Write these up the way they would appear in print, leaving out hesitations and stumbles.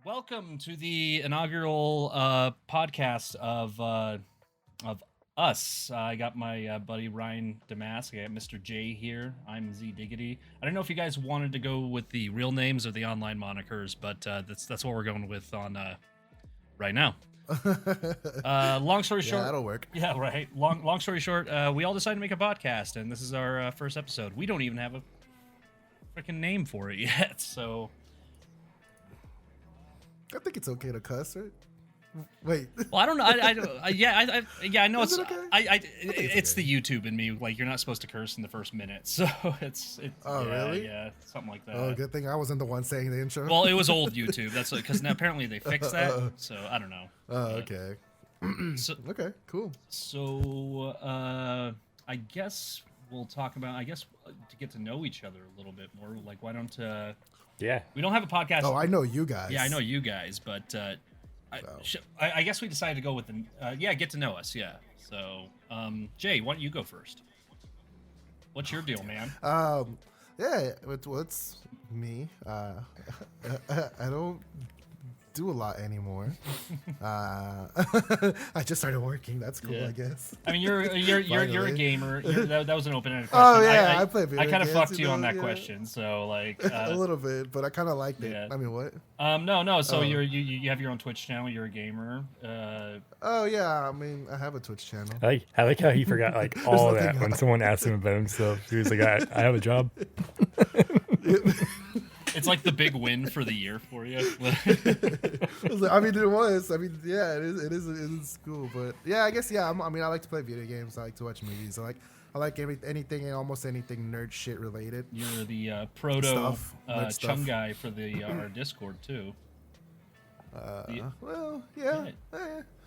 Welcome to the inaugural podcast of us. I got my buddy RyanDamask. I got MisterJayyy here. I'm Zdiggidy. I don't know if you guys wanted to go with the real names or the online monikers, but that's what we're going with on right now. Long story short, that'll work. Yeah, right. Long story short, we all decided to make a podcast, and this is our first episode. We don't even have a freaking name for it yet, so. I think it's okay to cuss, right? Wait. Well, I don't know. I know Is it's. it okay? It's the YouTube in me. Like, you're not supposed to curse in the first minute, so it's. Oh, yeah, really? Yeah, something like that. Oh, good thing I wasn't the one saying the intro. Well, it was old YouTube. That's because now apparently they fixed that. So I don't know. Oh, okay. Okay, cool. So I guess we'll talk about. I guess to get to know each other a little bit more. Like, why don't? Yeah. We don't have a podcast. Oh, I know you guys. Yeah, I know you guys, but I guess we decided to go with the get to know us. Yeah. So, Jay, why don't you go first? What's your deal, man? Yeah, what's me? I don't do a lot anymore. I just started working. That's cool, Yeah. I guess. I mean, you're a Finally. gamer. That was an open-ended question. Oh yeah, I play video I kind of games, fucked you on that yeah. question, so like A little bit, but I kind of liked it. yeah. I mean, what? No. So Oh. you have your own Twitch channel. You're a gamer. Oh yeah, I mean, I have a Twitch channel. I like how he forgot like all of that nothing when on. someone asked him about himself. He was like, I have a job. It's like the big win for the year for you. I mean, it was. I mean, yeah, it is cool. But yeah, I guess I like to play video games. I like to watch movies. I like anything and almost anything nerd shit related. You're the proto Stuff, nerd chum stuff. guy for the our Discord too, Well, yeah,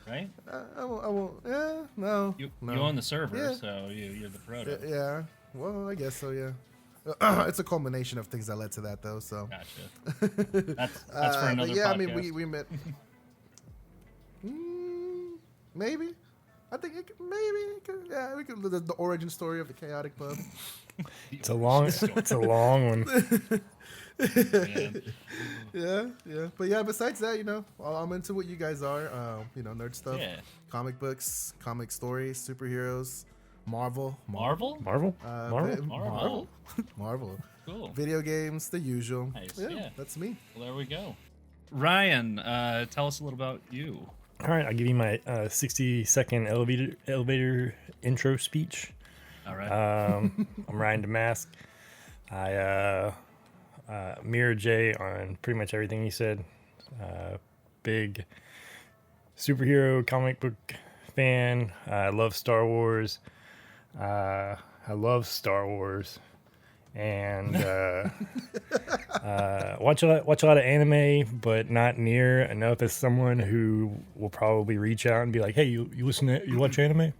right? I won't. Yeah, no. You no. own the server, Yeah. so you're the proto. Yeah. Well, I guess so. Yeah. It's a culmination of things that led to that, though. So. Gotcha. That's for another but yeah, podcast. I mean, we met. Maybe. I think yeah, we could the origin story of the Chaotic Pub. It's a long one. Yeah. Yeah. But yeah, besides that, I'm into what you guys are. Nerd stuff, Yeah. comic books, comic stories, superheroes, Marvel. Marvel? Marvel? Marvel. Cool. Video games, the usual. Nice, Yeah, yeah. that's me. Well, there we go. Ryan, tell us a little about you. All right, I'll give you my 60-second elevator intro speech. All right. I'm RyanDamask. I mirror Jay on pretty much everything he said. Big superhero comic book fan. I love Star Wars. I love Star Wars, and watch a lot of anime, but not near enough as someone who will probably reach out and be like, "Hey, you watch anime?"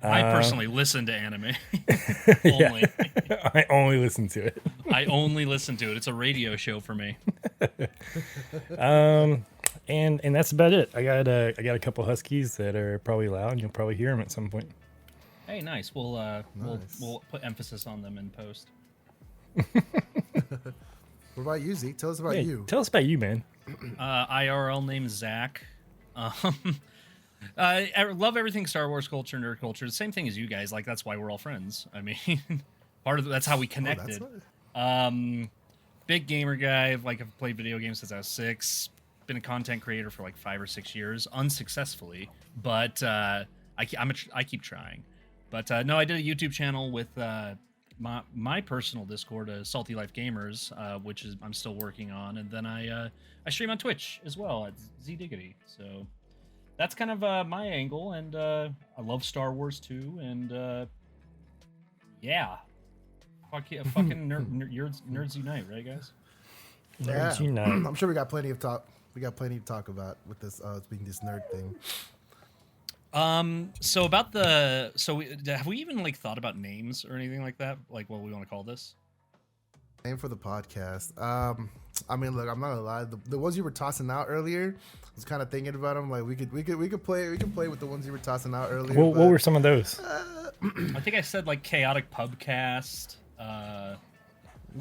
I personally listen to anime. Yeah. Only. I only listen to it. I only listen to it. It's a radio show for me. And that's about it. I got a couple huskies that are probably loud, and you'll probably hear them at some point. Hey, nice. We'll Nice. we'll put emphasis on them in post. What about you, Zeke? Tell us about Hey, you. tell us about you, man. IRL name Zach. I love everything Star Wars culture, nerd culture. The same thing as you guys. Like, that's why we're all friends. I mean, that's how we connected. Big gamer guy. Like, I've played video games since I was 6. Been a content creator for like 5 or 6 years, unsuccessfully. But I keep trying. But no, I did a YouTube channel with my personal Discord, Salty Life Gamers, which is I'm still working on, and then I stream on Twitch as well at Zdiggidy. So that's kind of my angle, and I love Star Wars too, and yeah, fucking nerds unite, right, guys? Yeah. Nerds unite. I'm sure we got plenty of talk. We got plenty to talk about with this being this nerd thing. So have we even like thought about names or anything like that? Like what we want to call this? Name for the podcast. I mean, look, I'm not gonna lie. The ones you were tossing out earlier, I was kind of thinking about them. Like we could play with the ones you were tossing out earlier. What were some of those? I think I said like Chaotic Pubcast.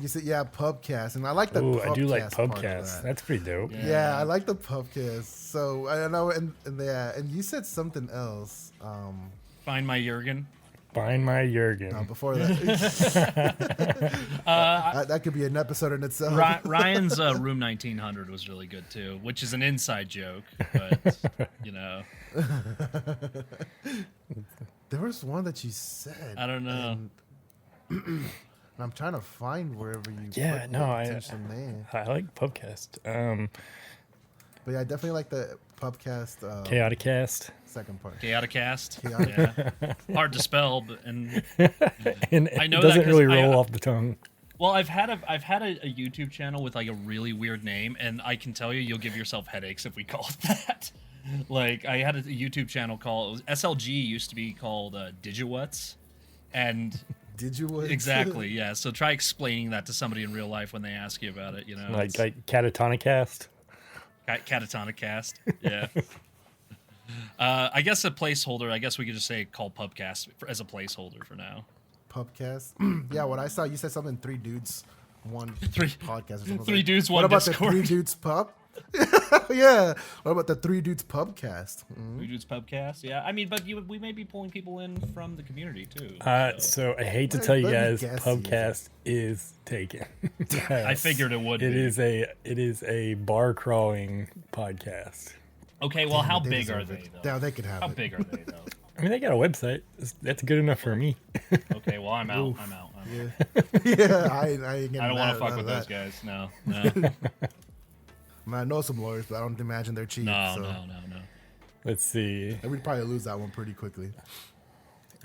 You said Pubcast, and I like the. Ooh, I do like Pubcast part of Pubcast. that. That's pretty dope. Yeah, I like the Pubcast. So I don't know, and you said something else. Find my Jurgen. Find my Jurgen. No, before that, that could be an episode in itself. Ryan's Room 1900 was really good too, which is an inside joke, but you know. There was one that you said. I don't know. And I'm trying to find wherever you. Yeah, put no, the I potential name. like Pubcast. But yeah, I definitely like the Pubcast. Chaotic Cast. Second part. Chaotic Cast. Chaotic. Yeah. Hard to spell, but And I know it that doesn't 'cause really roll off the tongue. well, I've had a YouTube channel with like a really weird name, and I can tell you'll give yourself headaches if we call it that. Like I had a YouTube channel called SLG used to be called Digiwuts, and Did you? exactly, yeah. So try explaining that to somebody in real life when they ask you about it. You know, Like Catatonic Cast. Catatonic Cast. Yeah. I guess a placeholder. I guess we could just say call Pubcast as a placeholder for now. Pubcast. Yeah, what I saw, you said something. 3 dudes, 1 podcast. Or something. 3 dudes, 1 What about Discord. the 3 dudes pub? Yeah. What about the 3 dudes Pubcast? 3 dudes Pubcast. Yeah, I mean, but we may be pulling people in from the community too. So I hate to tell you Let me guys, guess Pubcast is taken. I figured it would. It be. is a bar crawling podcast. Okay, well, how They big are deserve they it. though? Yeah, they could have How it. big are they though? I mean, they got a website. That's good enough for me. Okay, well, I'm out. I'm out. Yeah, yeah. I ain't getting I don't want mad to fuck about with that. those guys. No, I mean, I know some lawyers, but I don't imagine they're cheap. so. no. Let's see. And we'd probably lose that one pretty quickly.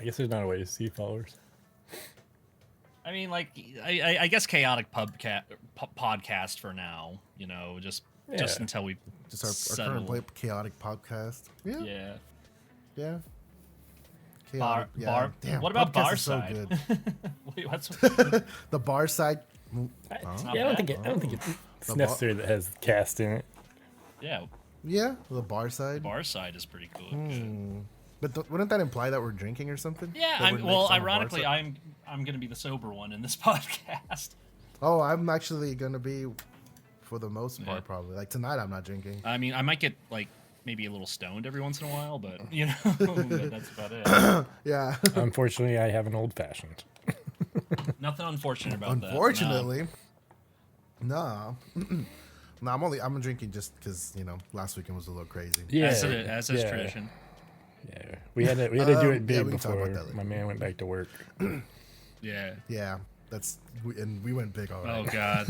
I guess there's not a way to see followers. I mean, like, I guess chaotic podcast for now. You know, just until we Just our settle. current chaotic podcast. Yeah, Yeah. yeah. Bar. Chaotic, yeah. Bar. Damn, What about Pubcast bar is so side? good. Wait, what's The bar side. I not don't bad. think it's The necessary that has cast in it. yeah? Yeah, the bar side. Bar side is pretty cool. But wouldn't that imply that we're drinking or something? Yeah, That we're next well, on the bar ironically, side? I'm gonna be the sober one in this podcast. Oh, I'm actually gonna be, for the most part, Yeah. probably. Like tonight, I'm not drinking. I mean, I might get like maybe a little stoned every once in a while, but you know, but that's about it. Yeah. Unfortunately, I have an old fashioned. Nothing unfortunate about that. Unfortunately. No. No, I'm drinking just because last weekend was a little crazy. Yeah, As is tradition. Yeah, we had to do it yeah, big we can talk about before that later. my man went back to work. Yeah. Yeah, and we went big already. Oh God.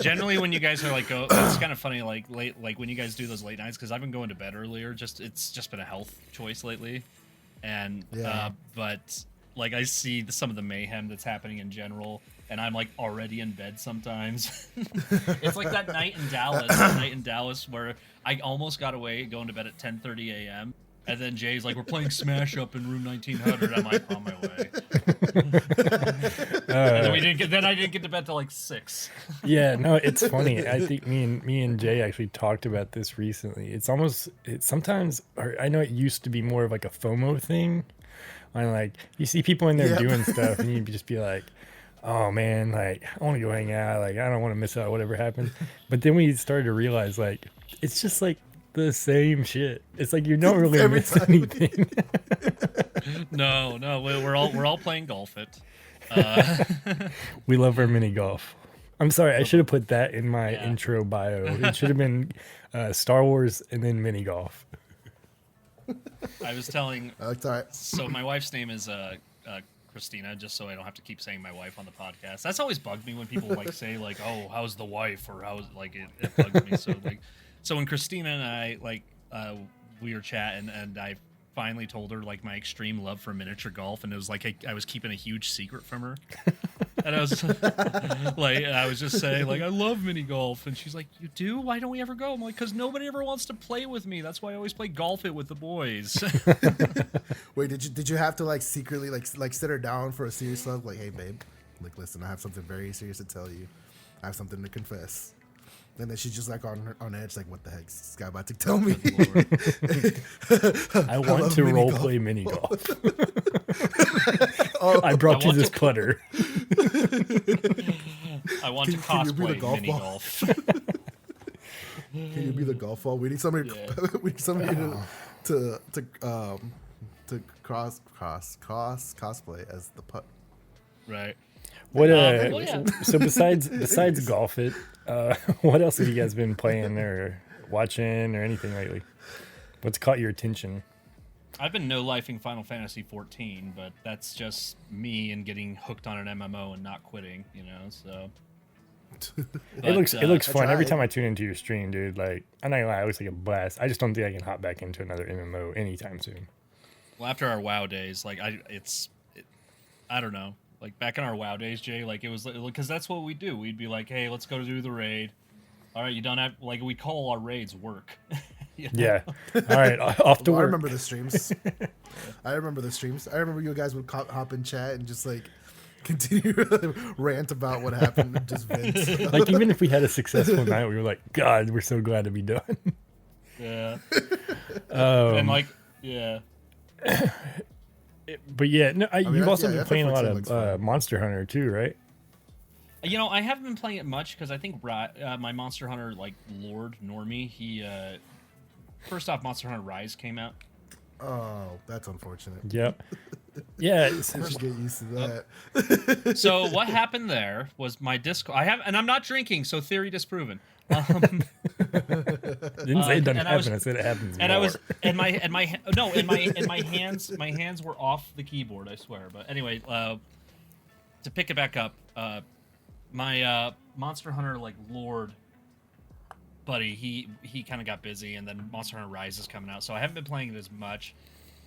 Generally, when you guys are like, it's kind of funny, like when you guys do those late nights, because I've been going to bed earlier. It's just been a health choice lately, and Yeah. but like I see some of the mayhem that's happening in general, and I'm like already in bed sometimes. It's like that night in Dallas, where I almost got away going to bed at 10:30 a.m. And then Jay's like, "We're playing Smash Up in room 1900." I'm like, on my way. And then I didn't get to bed till like 6. Yeah, no, it's funny. I think me and Jay actually talked about this recently. It's sometimes, or I know it used to be more of like a FOMO thing. And like you see people in there Yep. doing stuff, and you just be like, "Oh man, like I want to go hang out. Like I don't want to miss out whatever happens." But then we started to realize like it's just like the same shit. It's like you don't really Every miss time. anything. No, we're all playing golf. We love our mini golf. I'm sorry, I should have put that in my Yeah. intro bio. It should have been Star Wars and then mini golf. I was telling. It's all right. So my wife's name is Christina, just so I don't have to keep saying my wife on the podcast. That's always bugged me when people like say like, "Oh, how's the wife?" or "How's like it bugs me." So when Christina and I we were chatting, and I finally told her like my extreme love for miniature golf, and it was like I was keeping a huge secret from her. And I was like, I was just saying, like, I love mini golf. And she's like, "You do? Why don't we ever go?" I'm like, "Because nobody ever wants to play with me. That's why I always play golf it with the boys." Wait, did you have to like secretly like sit her down for a serious love? Like, hey babe, like listen, I have something very serious to tell you. I have something to confess. And then she's just like on edge, like, what the heck is this guy about to tell me? I want love to mini role golf. play mini golf. I brought you want this to- putter. I want to Can you be the cosplay golf mini ball? golf. Can you be the golf ball? We need somebody. Yeah. We need somebody to cosplay as the putt. Right. What well, yeah. So besides golf, what else have you guys been playing or watching or anything lately? What's caught your attention? I've been no-lifing Final Fantasy 14, but that's just me and getting hooked on an MMO and not quitting, so. It looks fun every tried. time I tune into your stream, dude. Like, I'm not gonna lie, it looks like a blast. I just don't think I can hop back into another MMO anytime soon. Well, after our WoW days, like I don't know. Like back in our WoW days, Jay, like it was because that's what we do. We'd be like, hey, let's go do the raid. All right, you don't have like we call our raids work. You know? Yeah. All right, off to I work. remember the streams. I remember you guys would hop in chat and just like continue to rant about what happened and just vent. Like, even if we had a successful night, we were like, God, we're so glad to be done. Yeah. And like, yeah. But yeah, no, you've also been yeah, playing a lot F14 looks fun. of Monster Hunter too, right? I haven't been playing it much because I think my Monster Hunter like Lord Normie, he first off, Monster Hunter Rise came out. Oh, that's unfortunate. Yep. Yeah. Just get used to that. So what happened there was my Discord. And I'm not drinking, so theory disproven. Didn't say it doesn't and I was- happen. I said it happens. And more. I was and my hands were off the keyboard, I swear. But anyway, to pick it back up, my Monster Hunter like Lord buddy, he kind of got busy, and then Monster Hunter Rise is coming out, so I haven't been playing it as much.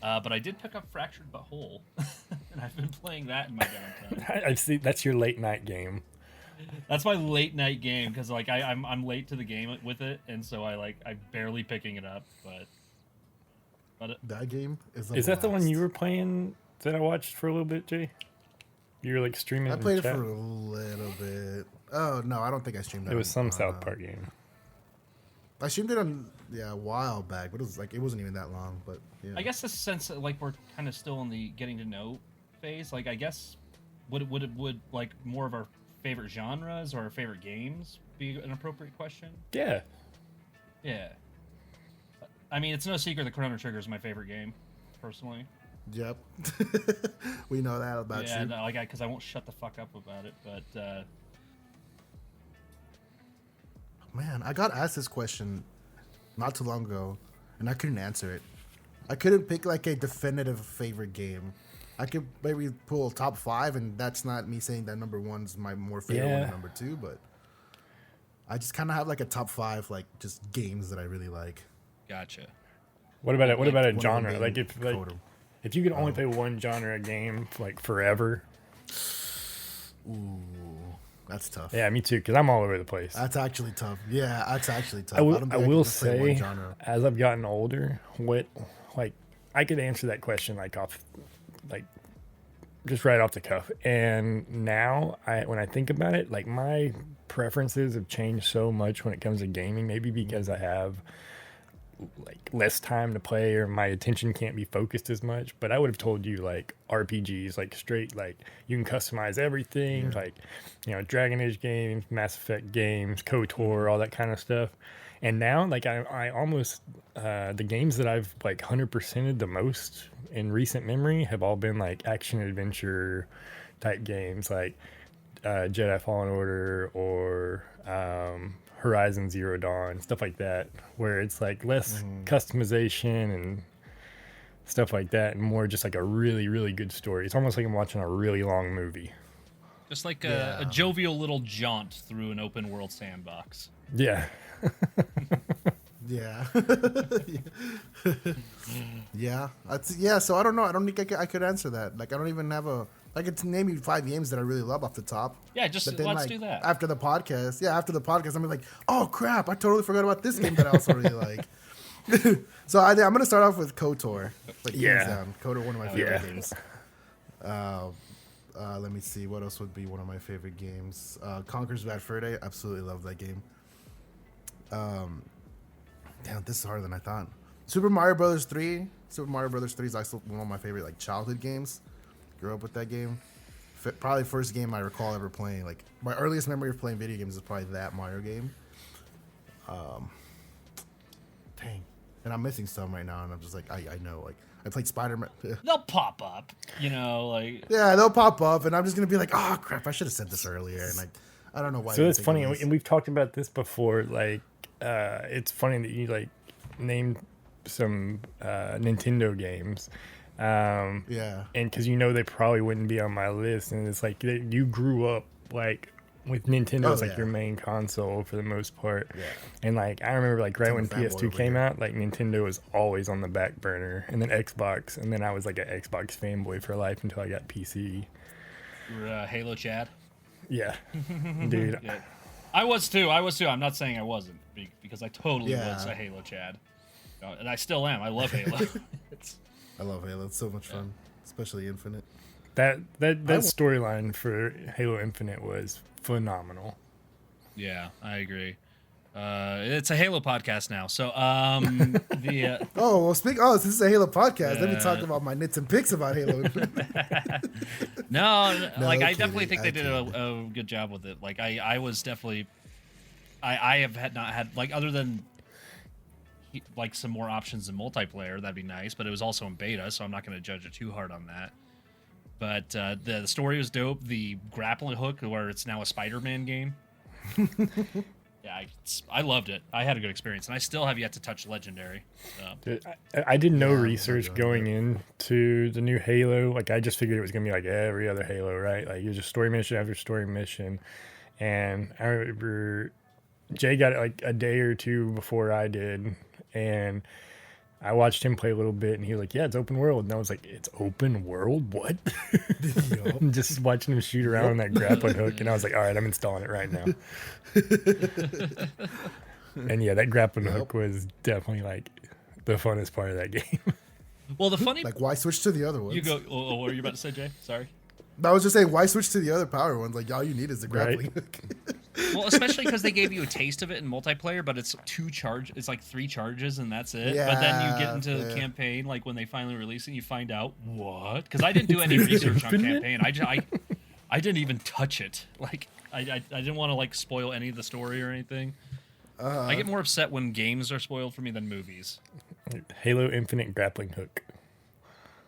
But I did pick up Fractured But Whole, and I've been playing that in my downtime. I see. That's your late night game. That's my late night game because like I'm late to the game with it, and so I'm barely picking it up. But That game is. Is that the one you were playing that I watched for a little bit, Jay? You were like streaming. I in played it chat? for a little bit. Oh no, I don't think I streamed that. It was some on, South Park game. I streamed it on a while back, but it wasn't even that long. But yeah. I guess the sense that, like we're kind of still in the getting to know phase. Like I guess would like more of our favorite genres or our favorite games be an appropriate question? Yeah. Yeah. I mean, it's no secret that Chrono Trigger is my favorite game, personally. Yep. We know that about Yeah, you. no, because I won't shut the fuck up about it. But Man, I got asked this question not too long ago, and I couldn't answer it. I couldn't pick like a definitive favorite game. I could maybe pull top 5, and that's not me saying that number 1's my more favorite one than number 2, but I just kind of have like a top 5 like just games that I really like. gotcha. What about it? What about a one of them genre? being Like Coda. if you could only play one genre game like forever. Ooh, that's tough. Yeah, me too. Because I'm all over the place. That's actually tough. Yeah, that's actually tough. I will, don't I think can will just play one say, genre. as I've gotten older, I could answer that question just right off the cuff. And now, when I think about it, like my preferences have changed so much when it comes to gaming. Maybe because I have like less time to play or my attention can't be focused as much. But I would have told you like RPGs, like straight, like you can customize everything, like Dragon Age games, Mass Effect games, KOTOR, all that kind of stuff. And now, like I almost the games that I've like 100%ed the most in recent memory have all been like action adventure type games, like Jedi Fallen Order or Horizon Zero Dawn, stuff like that, where it's like less customization and stuff like that, and more just like a really, really good story. It's almost like I'm watching a really long movie. Just like a jovial little jaunt through an open world sandbox. Yeah. Yeah. Yeah. So I don't know. I don't think I could answer that. Like I don't even have I could name you 5 games that I really love off the top. Yeah, just But then, let's like, do that. After the podcast, I'm like, oh crap, I totally forgot about this game that I also really like. So I'm gonna start off with KOTOR. Like, hands down. KOTOR, one of my favorite games. Let me see, what else would be one of my favorite games? Conker's Bad Fur Day. Absolutely love that game. Damn, this is harder than I thought. Super Mario Brothers 3. Super Mario Brothers 3 is also one of my favorite like childhood games. Grew up with that game. Probably first game I recall ever playing. Like my earliest memory of playing video games is probably that Mario game. Dang. And I'm missing some right now, and I'm just like, I know, like I played Spider-Man. They'll pop up, like. Yeah, they'll pop up, and I'm just gonna be like, oh crap, I should have said this earlier, and I don't know why. So it's funny, and we've talked about this before. Like, it's funny that you like named some Nintendo games. Yeah. And because they probably wouldn't be on my list, and it's like you grew up like with Nintendo as your main console for the most part. Yeah. And like I remember like right when fanboy PS2 over came here. out, like Nintendo was always on the back burner, and then Xbox, and then I was like an Xbox fanboy for life until I got PC. Halo Chad. Yeah, dude. Yeah. I was too. I'm not saying I wasn't, because I totally Yeah. was a Halo Chad, and I still am. I love Halo. I love Halo. It's so much fun, especially Infinite. That storyline for Halo Infinite was phenomenal. Yeah, I agree. It's a Halo podcast now, so the Oh well, this is a Halo podcast. Let me talk about my nits and picks about Halo. no, like I kidding. definitely think they did a good job with it. Like I was definitely, I have not had like, other than like some more options in multiplayer, that'd be nice, but it was also in beta, so I'm not going to judge it too hard on that. But the story was dope. The grappling hook, where it's now a Spider-Man game. Yeah, I loved it. I had a good experience, and I still have yet to touch Legendary. So. Dude, I did no Yeah, research going into the new Halo. Like I just figured it was gonna be like every other Halo, right? Like it was just story mission after story mission. And I remember Jay got it like a day or two before I did, and I watched him play a little bit, and he was like, "Yeah, it's open world." And I was like, "It's open world? What?" Just watching him shoot around on that grappling hook, and I was like, "All right, I'm installing it right now." And yeah, that grappling hook was definitely like the funnest part of that game. Well, the funny, Like, why switch to the other ones? you go. Oh, what were you about to say, Jay? Sorry. I was just saying, why switch to the other power ones? Like, all you need is the grappling hook. Well, especially because they gave you a taste of it in multiplayer, but it's it's like 3 charges and that's it. But then you get into the campaign, like when they finally release it, you find out what? Because I didn't do any research on campaign. I didn't even touch it. Like I didn't want to like spoil any of the story or anything. I get more upset when games are spoiled for me than movies. Halo Infinite grappling hook.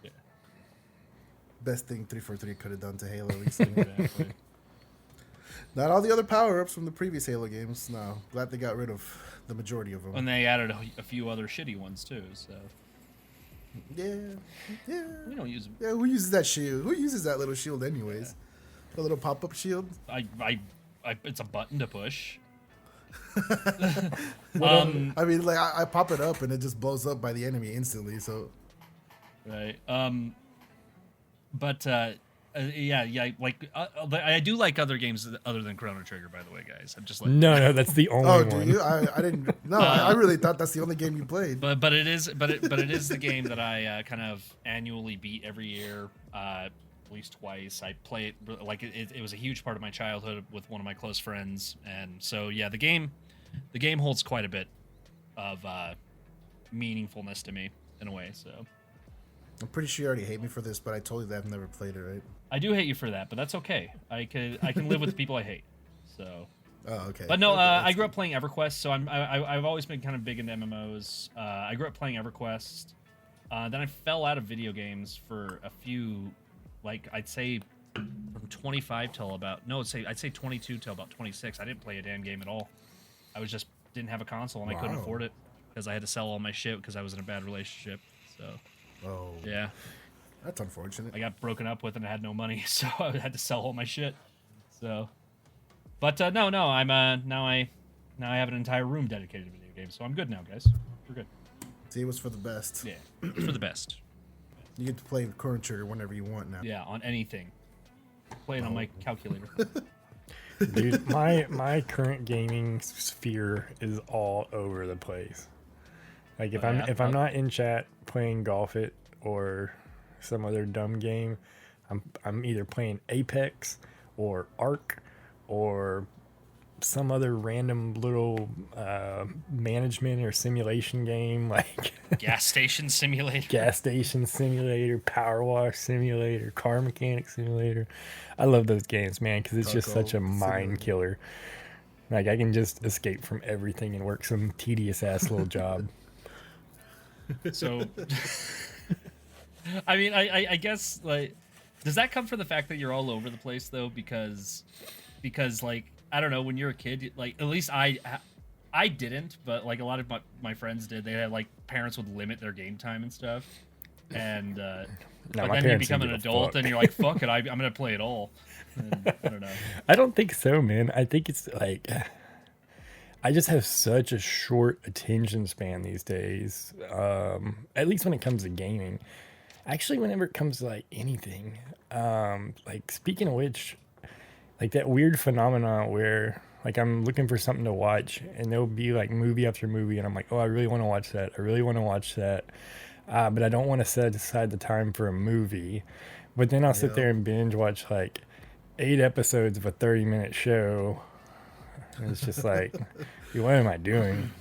Yeah. Best thing 343 could have done to Halo recently. Exactly. Not all the other power-ups from the previous Halo games. No, glad they got rid of the majority of them. And they added a few other shitty ones too. So Yeah. we don't use them. Yeah, who uses that shield? Who uses that little shield anyways? The little pop-up shield? It's a button to push. I mean, like, I pop it up and it just blows up by the enemy instantly, so... Right. But yeah. Like I do like other games other than Chrono Trigger, by the way, guys. I'm just like No, that's the only Oh, one. do you? I didn't... No, I really thought that's the only game you played. But it is the game that I kind of annually beat every year, at least twice. I play it like it was a huge part of my childhood with one of my close friends, and so yeah, the game holds quite a bit of meaningfulness to me in a way. So I'm pretty sure you already hate me for this, but I told you that I've never played it, right? I do hate you for that, but that's okay. I can live with the people I hate. So. Oh, okay. But no, Okay, I grew up playing EverQuest, so I've always been kind of big into MMOs. I grew up playing EverQuest. Then I fell out of video games for a few, like I'd say from 25 till about I'd say 22 till about 26. I didn't play a damn game at all. I was just didn't have a console and I couldn't afford it because I had to sell all my shit because I was in a bad relationship. So. Oh. Yeah. That's unfortunate. I got broken up with and I had no money, so I had to sell all my shit. So. But no, I'm now I have an entire room dedicated to video games, so I'm good now, guys. We're good. See, it was for the best. Yeah, it's for the best. You get to play with Chrono Trigger whenever you want now. Yeah, on anything. Play it on my calculator. Dude, my current gaming sphere is all over the place. Like if I'm not in chat playing Golf It or some other dumb game, I'm either playing Apex or Ark or some other random little management or simulation game, like gas station simulator, power wash simulator, car mechanic simulator. I love those games, man, because it's just such a mind killer. Like, I can just escape from everything and work some tedious ass little job. So, I mean, I guess, like, does that come from the fact that you're all over the place, though? Because like, I don't know, when you're a kid, like, at least I didn't, but like a lot of my friends did. They had, like, parents would limit their game time and stuff. And but then you become an adult and you're like, fuck it, I'm gonna play it all. And, I don't know. I don't think so, man. I think it's like, I just have such a short attention span these days. At least when it comes to gaming. Actually, whenever it comes to like anything. Like, speaking of which, like that weird phenomenon where like I'm looking for something to watch and there'll be like movie after movie and I'm like, oh, I really want to watch that. But I don't want to set aside the time for a movie. But then I'll sit there and binge watch like 8 episodes of a 30-minute show. And it's just like, what am I doing?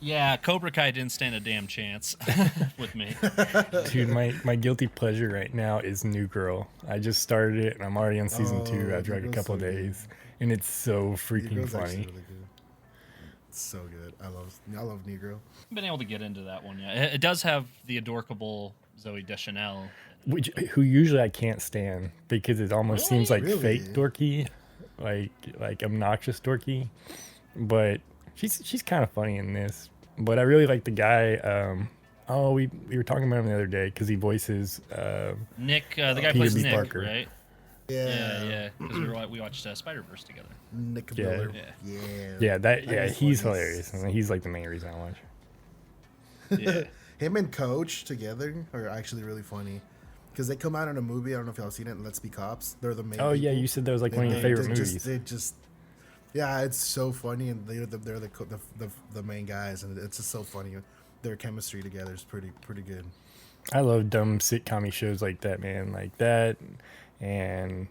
Yeah, Cobra Kai didn't stand a damn chance with me. Dude, my guilty pleasure right now is New Girl. I just started it and I'm already on season 2 after like a couple of days. And it's so freaking funny. Really good. It's so good. I love New Girl. I haven't been able to get into that one yet. It does have the adorable Zoe Deschanel. Who usually I can't stand because it almost seems like fake dorky, like obnoxious dorky. But she's kind of funny in this. But I really like the guy. We were talking about him the other day because he voices Nick. The guy Peter plays B. Nick, Parker. right? Yeah. Because we watched Spider-Verse together. Nick Yeah. Miller. He's hilarious. And he's like the main reason I watch. Yeah. Him and Coach together are actually really funny because they come out in a movie. I don't know if y'all seen it. Let's Be Cops. They're the main. Oh yeah, you said that was like one of your favorite movies. Yeah, it's so funny, and they're the main guys, and it's just so funny. Their chemistry together is pretty good. I love dumb sitcom shows like that, man. Like that, and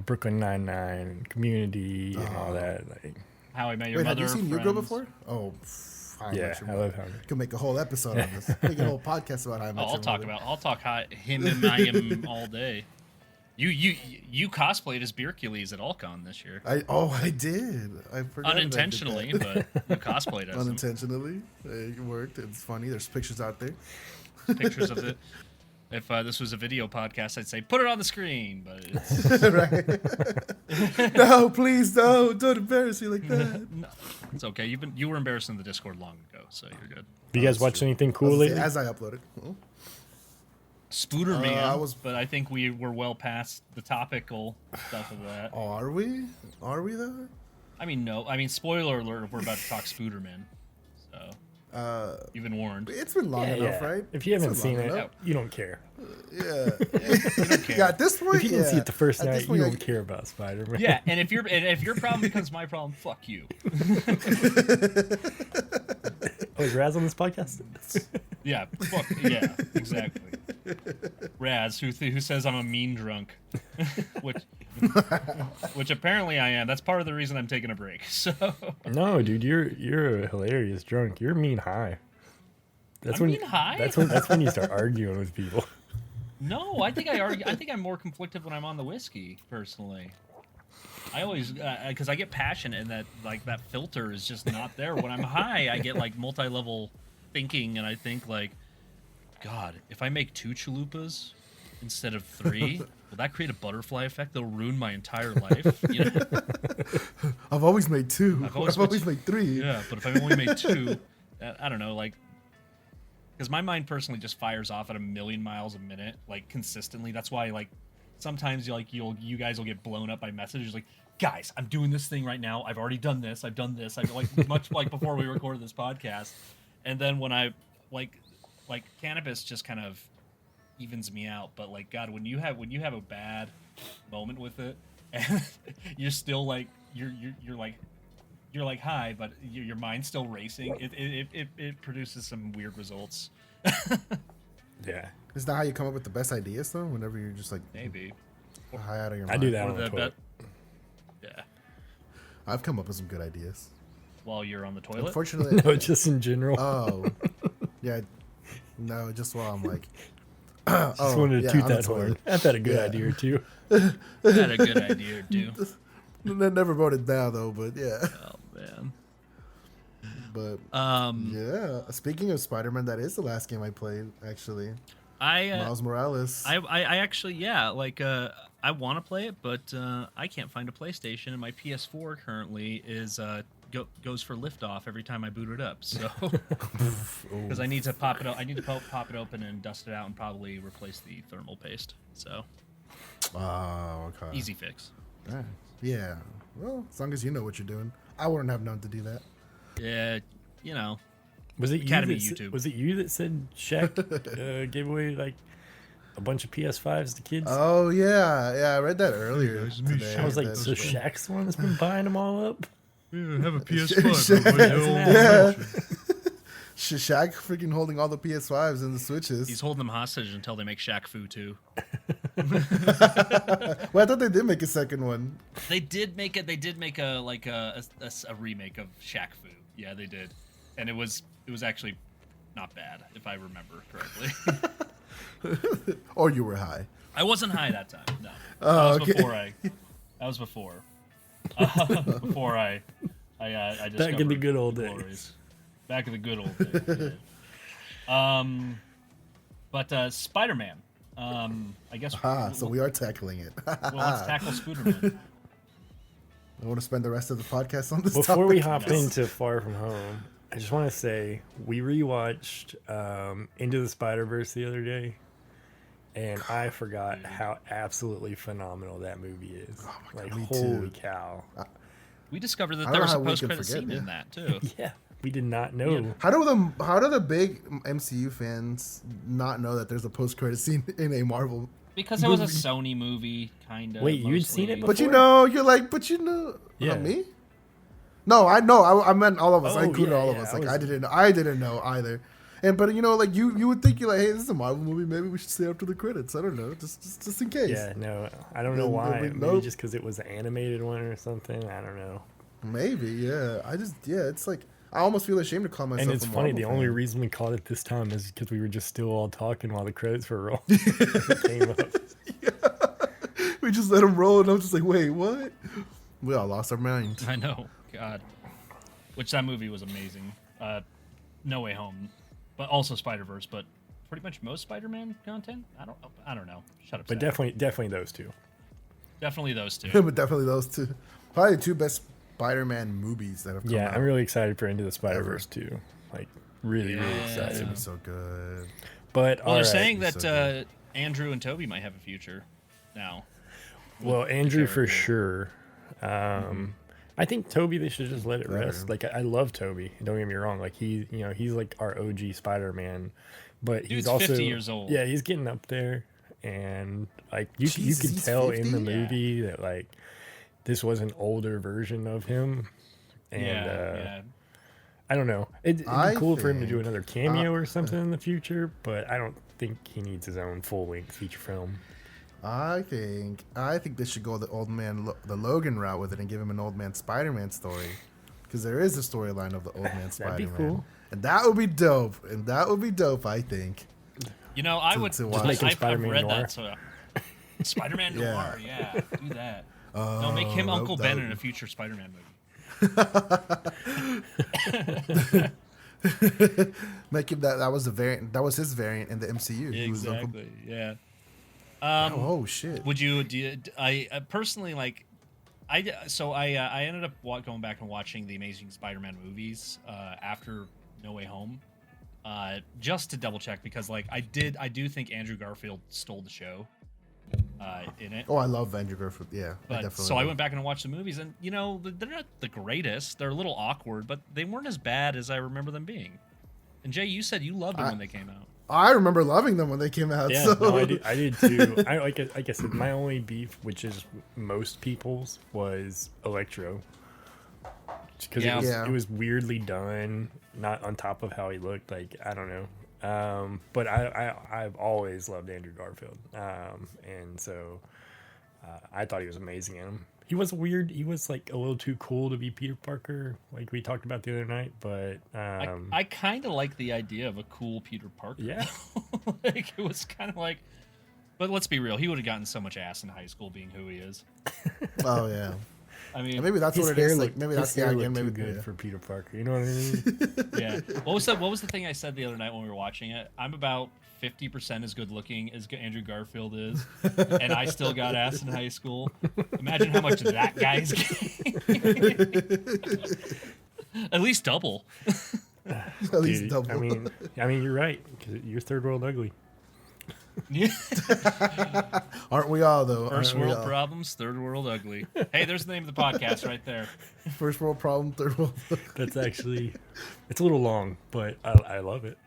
Brooklyn Nine-Nine, and Community, and all that. Like, How I Met Your Wait, Mother. have you seen New Girl before? Oh, yeah, I love how. Can make a whole episode on this. Make a whole podcast about How I Met Your Mother. I'll talk him and I am all day. You cosplayed as Beercules at Alcon this year. I did. I forgot. Unintentionally, but you cosplayed as him. Unintentionally. It worked. It's funny. There's pictures out there. Pictures of it. If this was a video podcast, I'd say put it on the screen, but it's right. No, please don't embarrass me like that. No, it's okay. You were embarrassed in the Discord long ago, so you're good. You guys watched anything cool lately? As I uploaded. Spooderman, but I think we were well past the topical stuff of that. Oh, are we? Are we though? I mean, no. I mean, spoiler alert, we're about to talk Spooderman. So, you've been warned. It's been long enough, right? If you haven't seen it, you don't care. Yeah. You don't care. Yeah, at this point, if you didn't see it the first night, you don't care about Spider-Man. Yeah, and if your problem becomes my problem, fuck you. Oh, is Raz on this podcast? Yeah, exactly. Raz, who says I'm a mean drunk, which apparently I am. That's part of the reason I'm taking a break. So no, dude, you're a hilarious drunk. You're mean high. That's high. That's when you start arguing with people. No, I think I argue. I think I'm more conflicted when I'm on the whiskey. Personally, I always because I get passionate and that filter is just not there. When I'm high, I get like multi-level thinking, and I think like, God, if I make 2 chalupas instead of 3, will that create a butterfly effect that'll ruin my entire life? You know? I've always made 2. I've always made 3. Yeah, but if I only made 2, I don't know, like, because my mind personally just fires off at 1,000,000 miles a minute, like consistently. That's why, like, sometimes you guys will get blown up by messages like, guys, I'm doing this thing right now. I've already done this. I've done this. I've like much like before we recorded this podcast, and then when I like cannabis just kind of evens me out. But like, God, when you have a bad moment with it, and you're still like you're like high, but your mind's still racing. It produces some weird results. Yeah. Is that how you come up with the best ideas though? Whenever you're just like maybe high out of your I mind. do that on the toilet. Yeah. I've come up with some good ideas. While you're on the toilet? Unfortunately, No, just in general. Oh, yeah. No, just while I'm like. Just wanted to toot that horn. I've had a good idea or two. Had a good idea or two. Never voted down though, but yeah. Oh man. But yeah. Speaking of Spider-Man, that is the last game I played. Actually, Miles Morales. I actually I want to play it, but I can't find a PlayStation, and my PS4 currently is goes for liftoff every time I boot it up. So because I need to pop it pop it open and dust it out, and probably replace the thermal paste. So okay. Easy fix. Right. Yeah. Well, as long as you know what you're doing, I wouldn't have known to do that. Yeah, you know. Was it Academy you? YouTube. Was it you that said Shaq gave away like a bunch of PS5s to kids? Oh yeah, I read that earlier today. I was like, so Shaq's the one that's been buying them all up? Yeah, have a PS5. Yeah. Shaq freaking holding all the PS5s and the Switches. He's holding them hostage until they make Shaq Fu 2. Well, I thought they did make a second one. They did make a remake of Shaq Fu. Yeah, they did, and it was actually not bad if I remember correctly. Or you were high. I wasn't high that time. No, Oh, that was before. That was before. Before I discovered Back in the good old glories. days. Back in the good old days. But Spider-Man. I guess. So we are tackling it. Well, let's tackle Spooderman. I want to spend the rest of the podcast on this Before topic. we hop into Far From Home, I just want to say we rewatched Into the Spider-Verse the other day, and I forgot how absolutely phenomenal that movie is. Oh my God, like, me holy too. cow. We discovered that I there don't was know a how we can post-credit forget scene that. in that too. Yeah, we did not know. Yeah. How do the big MCU fans not know that there's a post-credit scene in a Marvel? Because it was a Sony movie, kind of. Wait, you'd seen it But before? you're like, Yeah. me? No, I know. I meant all of us. I Oh, included yeah, all of yeah, us. I Like was- I didn't know either. But like you would think you're like, hey, this is a Marvel movie. Maybe we should stay after the credits. I don't know, just in case. Yeah, no, I don't know And why. we- Maybe nope. just because it was an animated one or something. I don't know. Maybe, yeah. It's like I almost feel ashamed to call myself. And it's a funny, Marvel the only fan. reason we caught it this time is because we were just still all talking while the credits were rolling. It came up. We just let them roll, and I'm just like, wait, what? We all lost our mind. I know, God. Which that movie was amazing. No Way Home, but also Spider-Verse, but pretty much most Spider-Man content. I don't know. Shut up. But Zach. definitely those two. Definitely those two. But definitely those two. Probably the two best Spider-Man movies that have come Yeah, out. I'm really excited for Into the Spider-Verse too. Like, really Yeah. It's gonna excited. be so good. But Well, all they're right. saying It's that so good. Andrew and Toby might have a future now. Well, Andrew for character. sure. I think Toby, they should just let it Better. rest. Like, I love Toby. Don't get me wrong. Like, he's like our OG Spider-Man, but Dude's he's also 50 years old. Yeah, he's getting up there, and like you Jesus, could he's tell in the 50? movie that like this was an older version of him, and Yeah. I don't know. It'd be I cool for him to do think- another cameo or something in the future, but I don't think he needs his own full-length feature film. I think they should go the old man, the Logan route with it, and give him an old man Spider-Man story, because there is a storyline of the old man That'd be Spider-Man, cool. and that would be dope. I think. You know, I would. to Just watch. Make him I've Spider-Man read Noir. that. So, Spider-Man Yeah. Noir. Yeah, do that. No, make him Uncle that Ben would in be- a future Spider-Man movie. Make him that was the variant. That was his variant in the MCU. He was Uncle- Exactly. Yeah. Oh shit. Would you? I personally like. I ended up going back and watching the Amazing Spider-Man movies after No Way Home, just to double check, because like I do think Andrew Garfield stole the show in it. Oh, I love Andrew Garfield. Yeah, But so I went back and watched the movies, and you know they're not the greatest. They're a little awkward, but they weren't as bad as I remember them being. And Jay, you said you loved them when they came out. I remember loving them when they came out. Yeah, so. no, I did too. Like I said, my only beef, which is most people's, was Electro, because Yeah. it was weirdly done, not on top of how he looked. Like, I don't know, but I've always loved Andrew Garfield, and so I thought he was amazing in him. He was weird. He was like a little too cool to be Peter Parker, like we talked about the other night. But I kind of like the idea of a cool Peter Parker. Yeah, like it was kind of like. But let's be real. He would have gotten so much ass in high school being who he is. Oh yeah. I mean, and maybe that's what it is. Like maybe that's the idea. Maybe good for Peter Parker. You know what I mean? Yeah. What was the thing I said the other night when we were watching it? I'm about 50% as good looking as Andrew Garfield is, and I still got ass in high school. Imagine how much that guy's getting. At least double. At least double. I mean, you're right. Because you're third world ugly. Yeah. Aren't we all though? First world problems, third world ugly. Hey, there's the name of the podcast right there. First world problem, third world. That's actually, it's a little long, but I love it.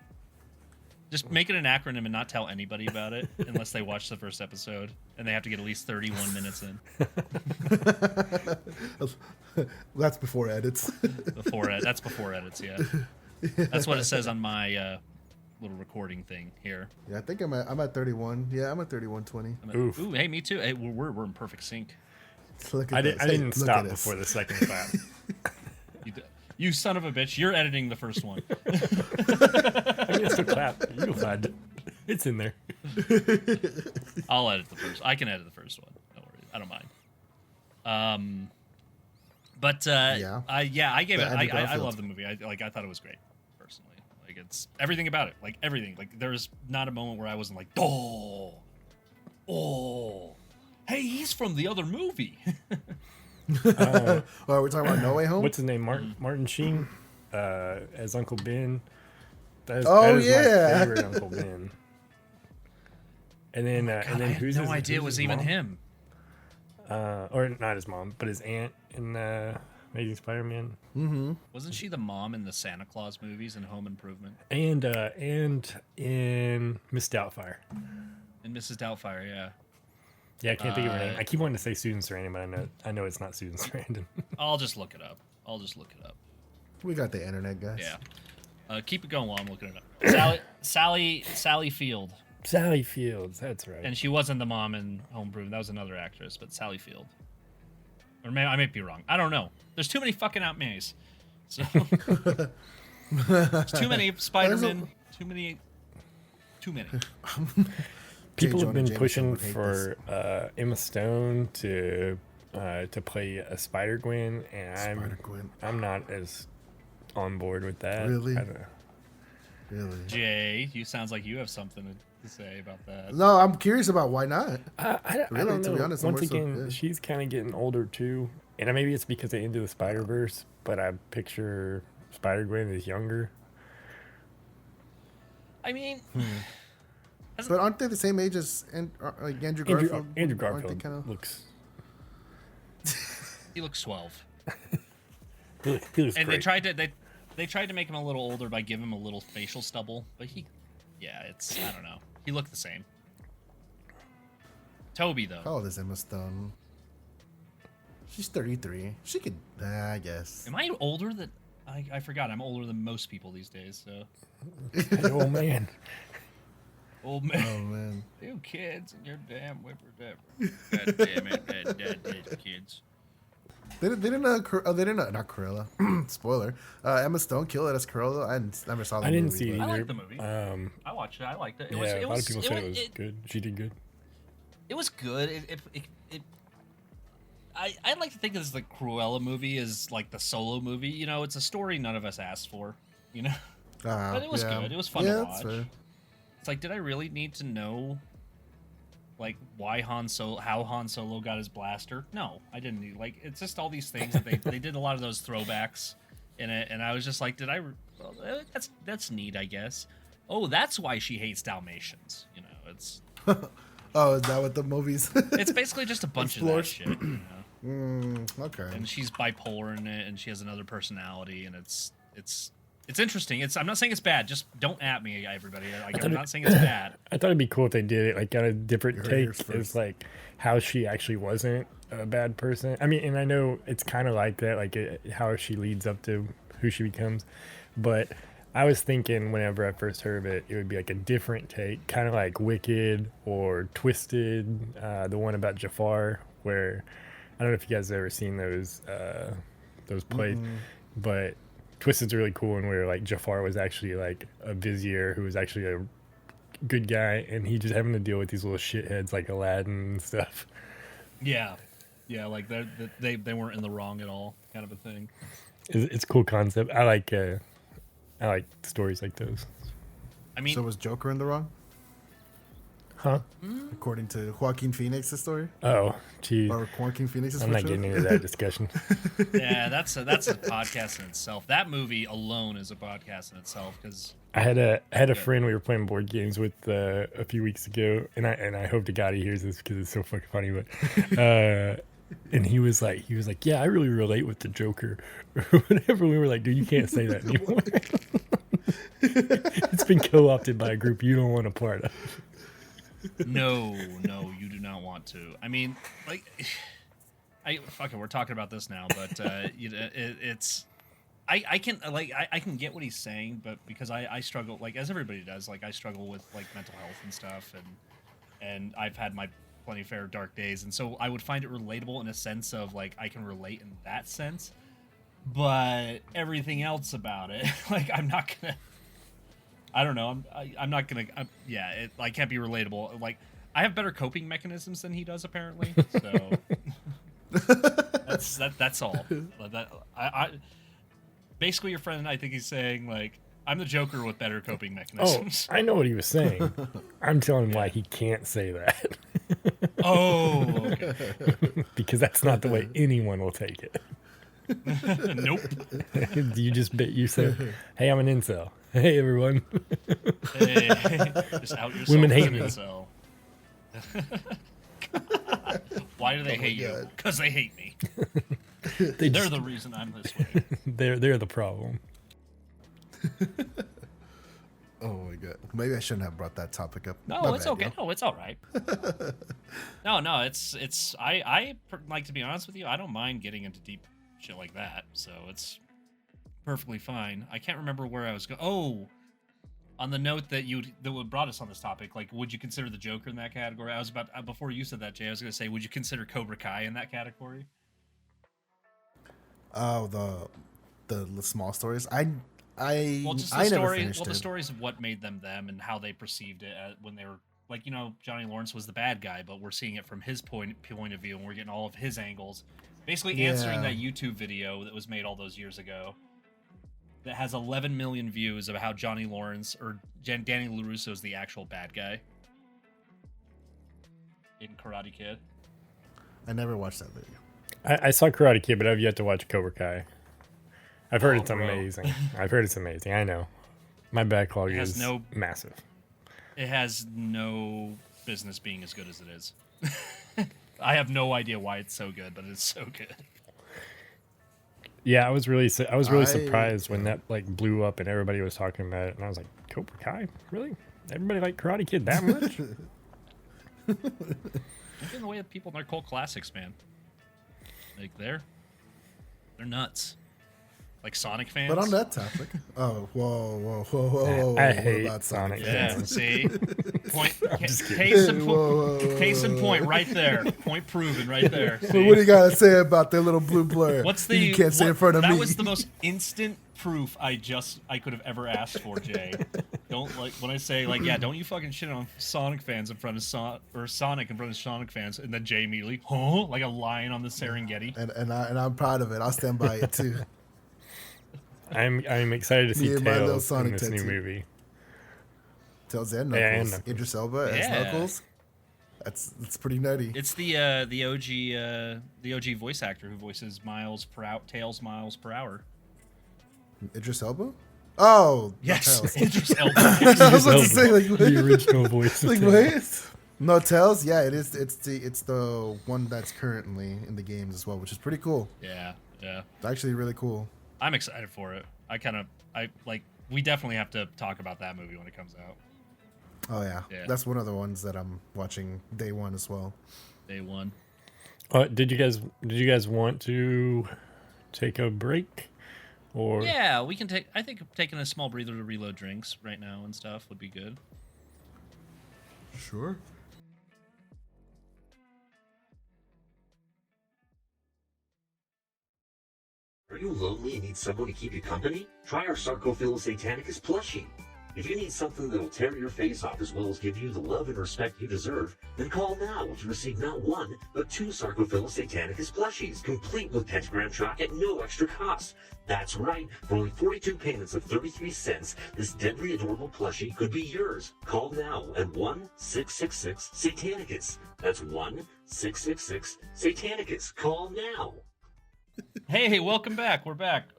Just make it an acronym and not tell anybody about it unless they watch the first episode, and they have to get at least 31 minutes in. That's before edits. That's before edits. Yeah, that's what it says on my little recording thing here. Yeah, I think I'm at 31. Yeah, I'm at 31:20. Ooh, hey, me too. Hey, we're in perfect sync. Look at I this. didn't stop before the second clap. You son of a bitch! You're editing the first one. I mean, it's a clap. You'll find it. It's in there. I'll edit the first. I can edit the first one. Don't worry. I don't mind. But I gave it. I love the movie. I thought it was great. Personally, like it's everything about it. Like everything. Like there's not a moment where I wasn't like, oh, hey, he's from the other movie. We're talking about No Way Home. What's his name? Martin Sheen as Uncle Ben. That is my favorite Uncle Ben. And then who's I had no idea it was even him. Or not his mom, but his aunt in Amazing Spider-Man. Mm-hmm. Wasn't she the mom in the Santa Claus movies and Home Improvement? And in Miss Doubtfire. And Mrs. Doubtfire, yeah. Yeah, I can't think of her name. I keep wanting to say Susan Sarandon, but I know it's not Susan Sarandon. I'll just look it up. We got the internet, guys. Yeah. Keep it going while I'm looking it up. Sally Field. Sally Fields, that's right. And she wasn't the mom in Home Improvement. That was another actress, but Sally Field. Or I may be wrong. I don't know. There's too many fucking Aunt Mays. So there's too many Spider-Man. Too many. People have been pushing for Emma Stone to play a Spider-Gwen, and I'm not as on board with that. Really? Really? Jay, you sounds like you have something to say about that. No, I'm curious about why not. I don't know. To be honest, once again, she's kind of getting older too, and maybe it's because they Into the Spider-Verse, but I picture Spider-Gwen as younger. I mean. But aren't they the same age as like Andrew Garfield? Andrew Garfield looks. He looks 12. He looks and great. they tried to make him a little older by giving him a little facial stubble, but I don't know. He looked the same. Toby though. How old is Emma Stone? She's 33. She could, I guess. Am I older than? I forgot. I'm older than most people these days. So. Hey, old man. Old man. Oh man. 2 kids and your damn whipper-dapper. God damn it, dead kids. They didn't not Cruella. Spoiler. Emma Stone killed it as Cruella. I never saw the movie. I didn't see it either. I liked the movie. I watched it. I liked it. A lot of people said it was good. She did good. It was good. I'd like to think of the Cruella movie as like the Solo movie. You know, it's a story none of us asked for. You know, but it was good. It was fun to watch. It's like, did I really need to know, like, how Han Solo got his blaster? No, I didn't need. Like, it's just all these things that they did a lot of those throwbacks in it, and I was just like, that's neat, I guess. Oh, that's why she hates Dalmatians. You know, it's. Oh, is that what the movie's? It's basically just a bunch of that shit. You know? Okay. And she's bipolar in it, and she has another personality, and it's interesting. I'm not saying it's bad. Just don't at me, everybody. Like, I'm not saying it's bad. I thought it'd be cool if they did it like got a different take. It's like how she actually wasn't a bad person. I mean, and I know it's kind of like that, like how she leads up to who she becomes. But I was thinking whenever I first heard of it, it would be like a different take, kind of like Wicked or Twisted, the one about Jafar, where I don't know if you guys have ever seen those played, but Twisted's really cool, and where like Jafar was actually like a vizier who was actually a good guy, and he just having to deal with these little shitheads like Aladdin and stuff. Yeah, like they weren't in the wrong at all, kind of a thing. It's a cool concept. I like stories like those. I mean, so was Joker in the wrong? Huh? According to Joaquin Phoenix's story? Oh, geez. Or Joaquin Phoenix's I'm not getting into that discussion. Yeah, that's a podcast in itself. That movie alone is a podcast in itself because I had a friend we were playing board games with a few weeks ago, and I hope to God he hears this because it's so fucking funny. But and he was like, yeah, I really relate with the Joker or whatever. We were like, dude, you can't say that anymore. It's been co-opted by a group you don't want a part of. No, you do not want to. I mean, like, we're talking about this now, but it's. I can get what he's saying, but because I struggle, like as everybody does, like I struggle with like mental health and stuff, and I've had my plenty fair dark days, and so I would find it relatable in a sense of like I can relate in that sense, but everything else about it, like I'm not gonna. I don't know. I'm not gonna. I can't be relatable. Like I have better coping mechanisms than he does apparently. So that's all. I basically your friend. I think he's saying like I'm the Joker with better coping mechanisms. Oh, I know what he was saying. I'm telling him why he can't say that. Oh, okay. Because that's not the way anyone will take it. Nope. You say, "Hey, I'm an incel." Hey, everyone. Hey, just out yourself. Women hate me. Incel. Why do they hate you? Because they hate me. They're the reason I'm this way. They're the problem. Oh my god. Maybe I shouldn't have brought that topic up. No, it's okay. No, it's all right. No, it's. I like to be honest with you. I don't mind getting into deep shit like that. So it's perfectly fine. I can't remember where I was going. Oh, on the note that brought us on this topic, like, would you consider the Joker in that category? I was about before you said that, Jay. I was going to say, would you consider Cobra Kai in that category? Oh, the small stories. Well, just the I story. never finished Well, the it. stories of what made them and how they perceived it when they were like, Johnny Lawrence was the bad guy, but we're seeing it from his point of view, and we're getting all of his angles. Basically, answering that YouTube video that was made all those years ago. That has 11 million views of how Johnny Lawrence or Danny LaRusso is the actual bad guy in Karate Kid. I never watched that video. I saw Karate Kid, but I've yet to watch Cobra Kai. I've heard it's bro. amazing. I've heard it's amazing. I know. My backlog is massive. It has no business being as good as it is. I have no idea why it's so good, but it's so good. Yeah, I was really surprised when that like blew up and everybody was talking about it, and I was like, Cobra Kai, really? Everybody like Karate Kid that much? Don't get in the way of people in their cult classics, man. Like they're nuts. Like Sonic fans. But on that topic, whoa! I what hate about Sonic Yeah, fans. see, just case in Whoa. point, right there. Point proven, right there. So See? what do you gotta say about their little blue blur? What's the? You can't say in front of that me. That was the most instant proof I could have ever asked for, Jay. Don't like when I say like, yeah, don't you fucking shit on Sonic fans in front of Sonic in front of Sonic fans, and then Jay immediately, huh, like a lion on the Serengeti. And I'm proud of it. I'll stand by it too. I'm excited to see Me and my little Tails in Sonic this new tattoo. movie. Tails and Yeah, and Knuckles. Knuckles. Idris Elba as Yeah. Knuckles. That's pretty nutty. It's the OG voice actor who voices Tails Miles per hour. Idris Elba? Oh, Yes, Tails. Idris Elba. I was about to say like The original voice. of like Tails. what? No, Tails. Yeah, it is. It's the one that's currently in the games as well, which is pretty cool. Yeah. It's actually really cool. I'm excited for it. We definitely have to talk about that movie when it comes out. Oh yeah. Yeah. That's one of the ones that I'm watching day one as well. Day one. Did you guys want to take a break? Or Yeah, we can take. I think taking a small breather to reload drinks right now and stuff would be good. Sure. Are you lonely and need someone to keep you company? Try our Sarcophilus satanicus plushie. If you need something that'll tear your face off as well as give you the love and respect you deserve, then call now to receive not one, but 2 Sarcophilus satanicus plushies, complete with pentagram chalk at no extra cost. That's right, for only 42 payments of 33 cents, this deadly adorable plushie could be yours. Call now at 1-666-SATANICUS. That's 1-666-SATANICUS. Call now. Hey, welcome back. We're back.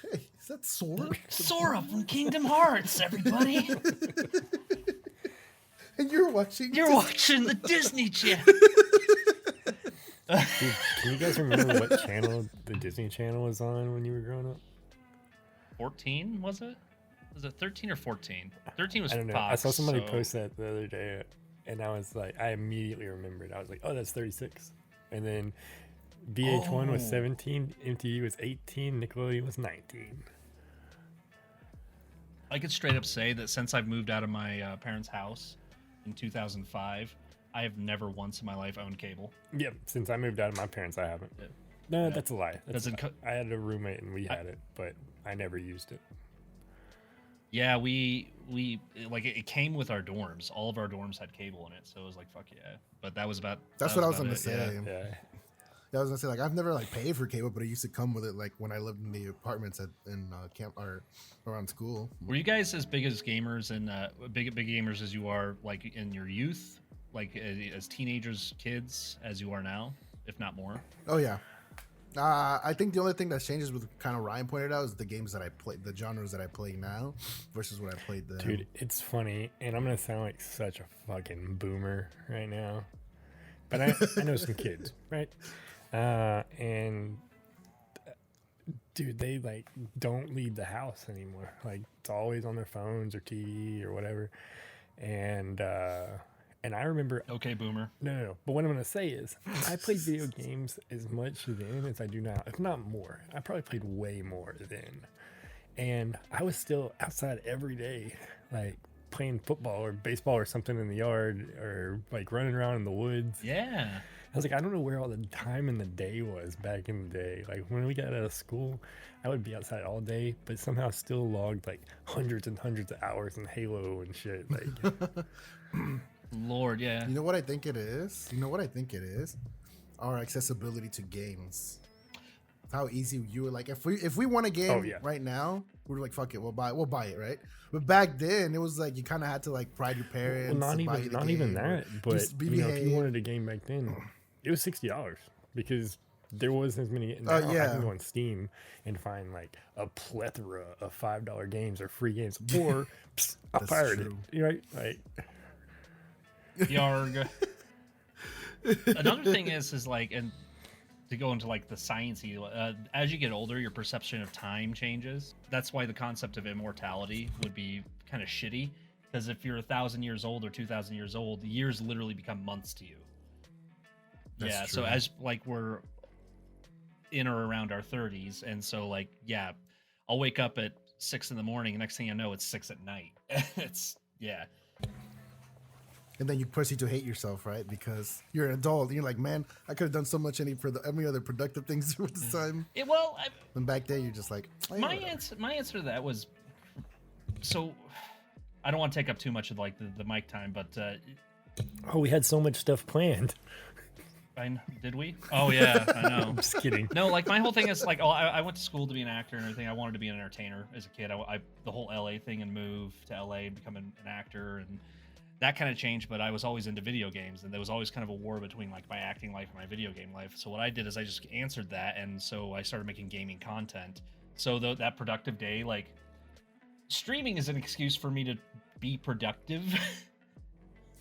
Hey, is that Sora? Sora from Kingdom Hearts, everybody. And you're watching the Disney Channel. Dude, can you guys remember what channel the Disney Channel was on when you were growing up? 14, was it? Was it 13 or 14? 13 was I don't know. Fox, I saw somebody so... post that the other day, and I was like, I immediately remembered. I was like, oh, that's 36. And then VH1 was 17, MTV was 18, Nickelodeon was 19. I could straight up say that since I've moved out of my parents' house in 2005, I have never once in my life owned cable. Yep, since I moved out of my parents, I haven't. Yeah. No, Yeah. that's a lie. I had a roommate and we I- had it, but I never used it. Yeah, we like it came with our dorms. All of our dorms had cable in it, so it was like fuck yeah. But that was about. That's that what I was about gonna it, say. yeah. Yeah. I was gonna say, like, I've never like paid for cable, but it used to come with it, like when I lived in the apartments in camp or around school. Were you guys as big as gamers and big gamers as you are like in your youth, like as teenagers, kids, as you are now, if not more? Oh yeah. I think the only thing that changes with kind of Ryan pointed out is the games that I play, the genres that I play now versus what I played then. Dude, it's funny, and I'm gonna sound like such a fucking boomer right now, but I know some kids, right? And dude, they like don't leave the house anymore. Like it's always on their phones or TV or whatever. And I remember. Okay, boomer. No. But what I'm gonna say is, I played video games as much then as I do now, if not more. I probably played way more then, and I was still outside every day, like playing football or baseball or something in the yard, or like running around in the woods. Yeah. I was like, I don't know where all the time in the day was back in the day. Like when we got out of school, I would be outside all day, but somehow still logged like hundreds and hundreds of hours in Halo and shit. Like, Lord, yeah. You know what I think it is? Our accessibility to games. How easy you were, like, if we want a game right now, we're like, fuck it, we'll buy it, right? But back then it was like you kind of had to like pride your parents. well, not even that, but you know, if you wanted a game back then, it was $60 because there wasn't as many. Now I can go on Steam and find like a plethora of $5 games or free games, or I pirated it. Right? Like, Yarg. Another thing is like, and to go into like the sciencey, as you get older, your perception of time changes. That's why the concept of immortality would be kind of shitty, because if you're 1,000 years old or 2,000 years old, years literally become months to you. That's true. So as like we're in or around our 30s, and so like I'll wake up at 6 in the morning, and next thing I know, it's 6 at night. It's And then you proceed to hate yourself, right? Because you're an adult. And you're like, man, I could have done so much any other productive things with this time. And back then, you're just like, my answer to that was, so I don't want to take up too much of like the mic time, but we had so much stuff planned. Did we? Oh yeah, I know. I'm just kidding. No, like my whole thing is like, I went to school to be an actor and everything. I wanted to be an entertainer as a kid. The whole LA thing and move to LA and become an actor, and that kind of changed. But I was always into video games, and there was always kind of a war between like my acting life and my video game life. So what I did is I just answered that, and so I started making gaming content. So that productive day, like streaming is an excuse for me to be productive.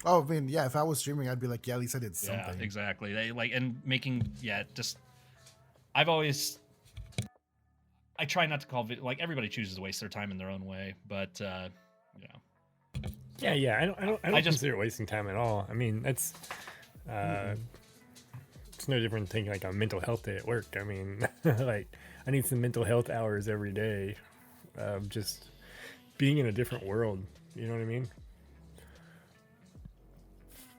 Oh, I mean, yeah, if I was streaming, I'd be like, at least I did something. Yeah, exactly. They like, and making, I try not to call it, like, everybody chooses to waste their time in their own way, but, you know. Yeah, I don't consider it wasting time at all. I mean, that's, it's no different than taking like a mental health day at work. I mean, like, I need some mental health hours every day of just being in a different world. You know what I mean?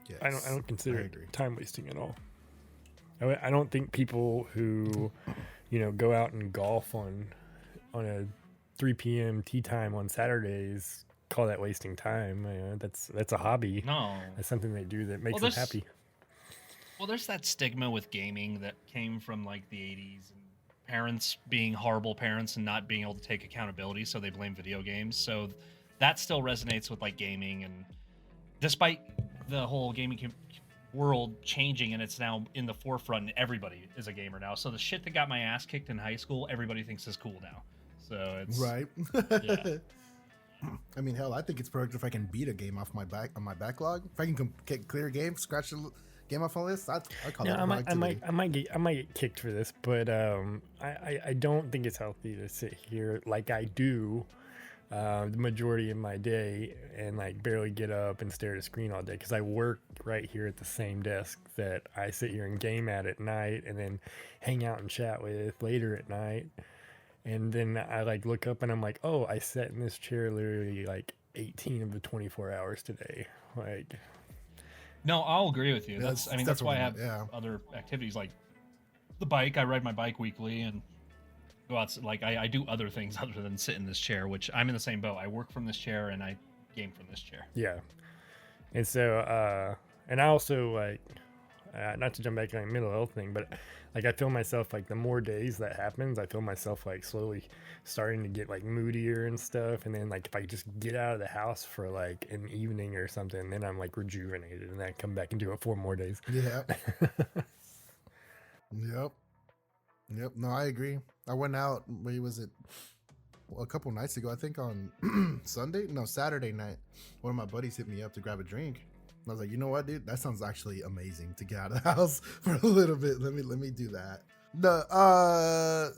Yes, I don't consider it time wasting at all. I don't think people who go out and golf on a 3 p.m. tea time on Saturdays, call that wasting time. That's a hobby. No, that's something they do that makes them happy. Well, there's that stigma with gaming that came from like the 80s and parents being horrible parents and not being able to take accountability, so they blame video games. So that still resonates with like gaming, and despite the whole gaming world changing and it's now in the forefront and everybody is a gamer now. So the shit that got my ass kicked in high school, everybody thinks is cool now. So it's right. Yeah. I mean, hell, I think it's perfect if I can beat a game off my backlog. If I can clear a game, scratch the game off my list, I call that productivity. I might get kicked for this, but I don't think it's healthy to sit here like I do the majority of my day and like barely get up and stare at a screen all day, because I work right here at the same desk that I sit here and game at night and then hang out and chat with later at night. And then I like look up and I'm like, oh, I sat in this chair literally like 18 of the 24 hours today. Like, no, I'll agree with you. Yeah, that's why I have other activities like the bike. I ride my bike weekly and go out. Like I do other things other than sit in this chair, which I'm in the same boat. I work from this chair and I game from this chair. Yeah. And so, and I also like, not to jump back on the mental health thing, but like I feel myself like the more days that happens, I feel myself like slowly starting to get like moodier and stuff. And then like if I just get out of the house for like an evening or something, then I'm like rejuvenated, and then I come back and do it 4 more days. Yeah. Yep. No, I agree. I went out. Where was it? Well, a couple nights ago, I think on Saturday night. One of my buddies hit me up to grab a drink. I was like, you know what, dude? That sounds actually amazing to get out of the house for a little bit. Let me do that. I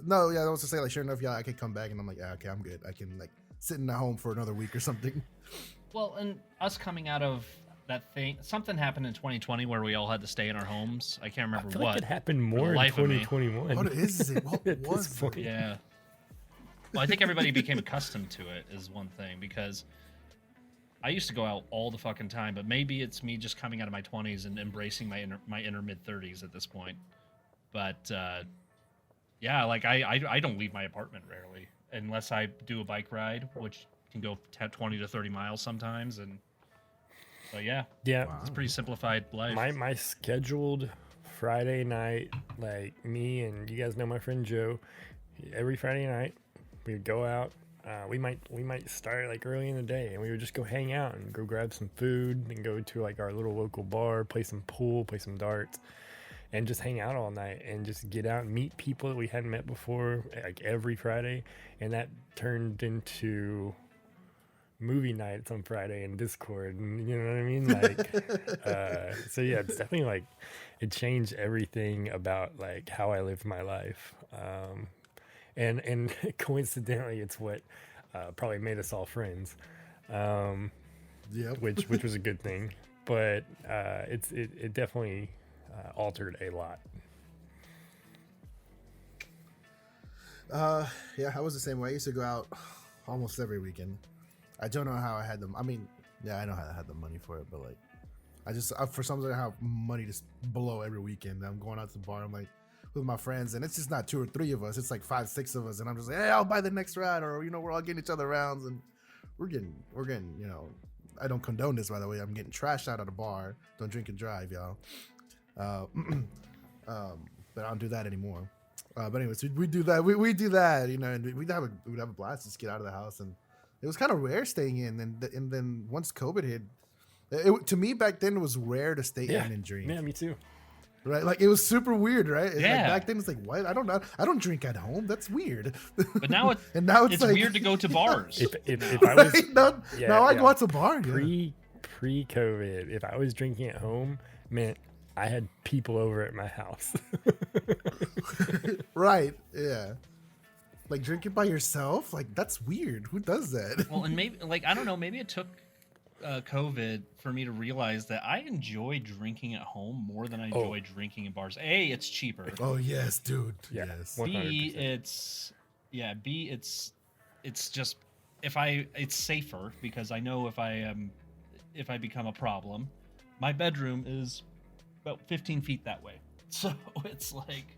was to say, like, sure enough, I could come back, and I'm like, yeah, okay, I'm good. I can like sit in the home for another week or something. Well, and us coming out of that thing, something happened in 2020 where we all had to stay in our homes. I can't remember I feel what. Like it happened more in 2021. What is it? What was it? Yeah. Well, I think everybody became accustomed to it is one thing, because I used to go out all the fucking time, but maybe it's me just coming out of my 20s and embracing my inner mid 30s at this point. But yeah, like I don't leave my apartment rarely unless I do a bike ride, which can go 20 to 30 miles sometimes. But yeah, wow. It's a pretty simplified life. My scheduled Friday night, like me and you guys know my friend Joe, every Friday night we would go out. We might start like early in the day, and we would just go hang out and go grab some food and go to like our little local bar, play some pool, play some darts, and just hang out all night and just get out and meet people that we hadn't met before, like every Friday. And that turned into movie nights on Friday in Discord, and you know what I mean? Like, so yeah, it's definitely like it changed everything about like how I live my life. And coincidentally, it's what probably made us all friends. Which was a good thing, but it definitely altered a lot. Yeah, I was the same way. I used to go out almost every weekend. I don't know how I had them. I mean, yeah, I know how I had the money for it, but like, for some reason I have money to blow every weekend. I'm going out to the bar. I'm like with my friends, and it's just not 2 or 3 of us. It's like 5, 6 of us, and I'm just like, hey, I'll buy the next round, or we're all getting each other rounds, and we're getting. I don't condone this, by the way. I'm getting trashed out at a bar. Don't drink and drive, y'all. But I don't do that anymore. But anyways, we do that. We do that, and we'd have a blast. Just get out of the house, and it was kind of rare staying in. And then once COVID hit, to me back then it was rare to stay in and drink. Yeah, me too. Right, like it was super weird, right? Yeah. Like back then it's like, what? I don't know. I don't drink at home. That's weird. But now it's like, weird to go to bars. If I was I go out to bar. Pre-COVID, if I was drinking at home, meant I had people over at my house. Right. Yeah. Like drinking by yourself, like that's weird. Who does that? Well, and maybe like I don't know. Maybe it took COVID for me to realize that I enjoy drinking at home more than I enjoy drinking in bars. A, it's cheaper. Oh yes, dude. Yeah, yes. 100%. B, it's just it's safer because I know if I become a problem, my bedroom is about 15 feet that way. So it's like,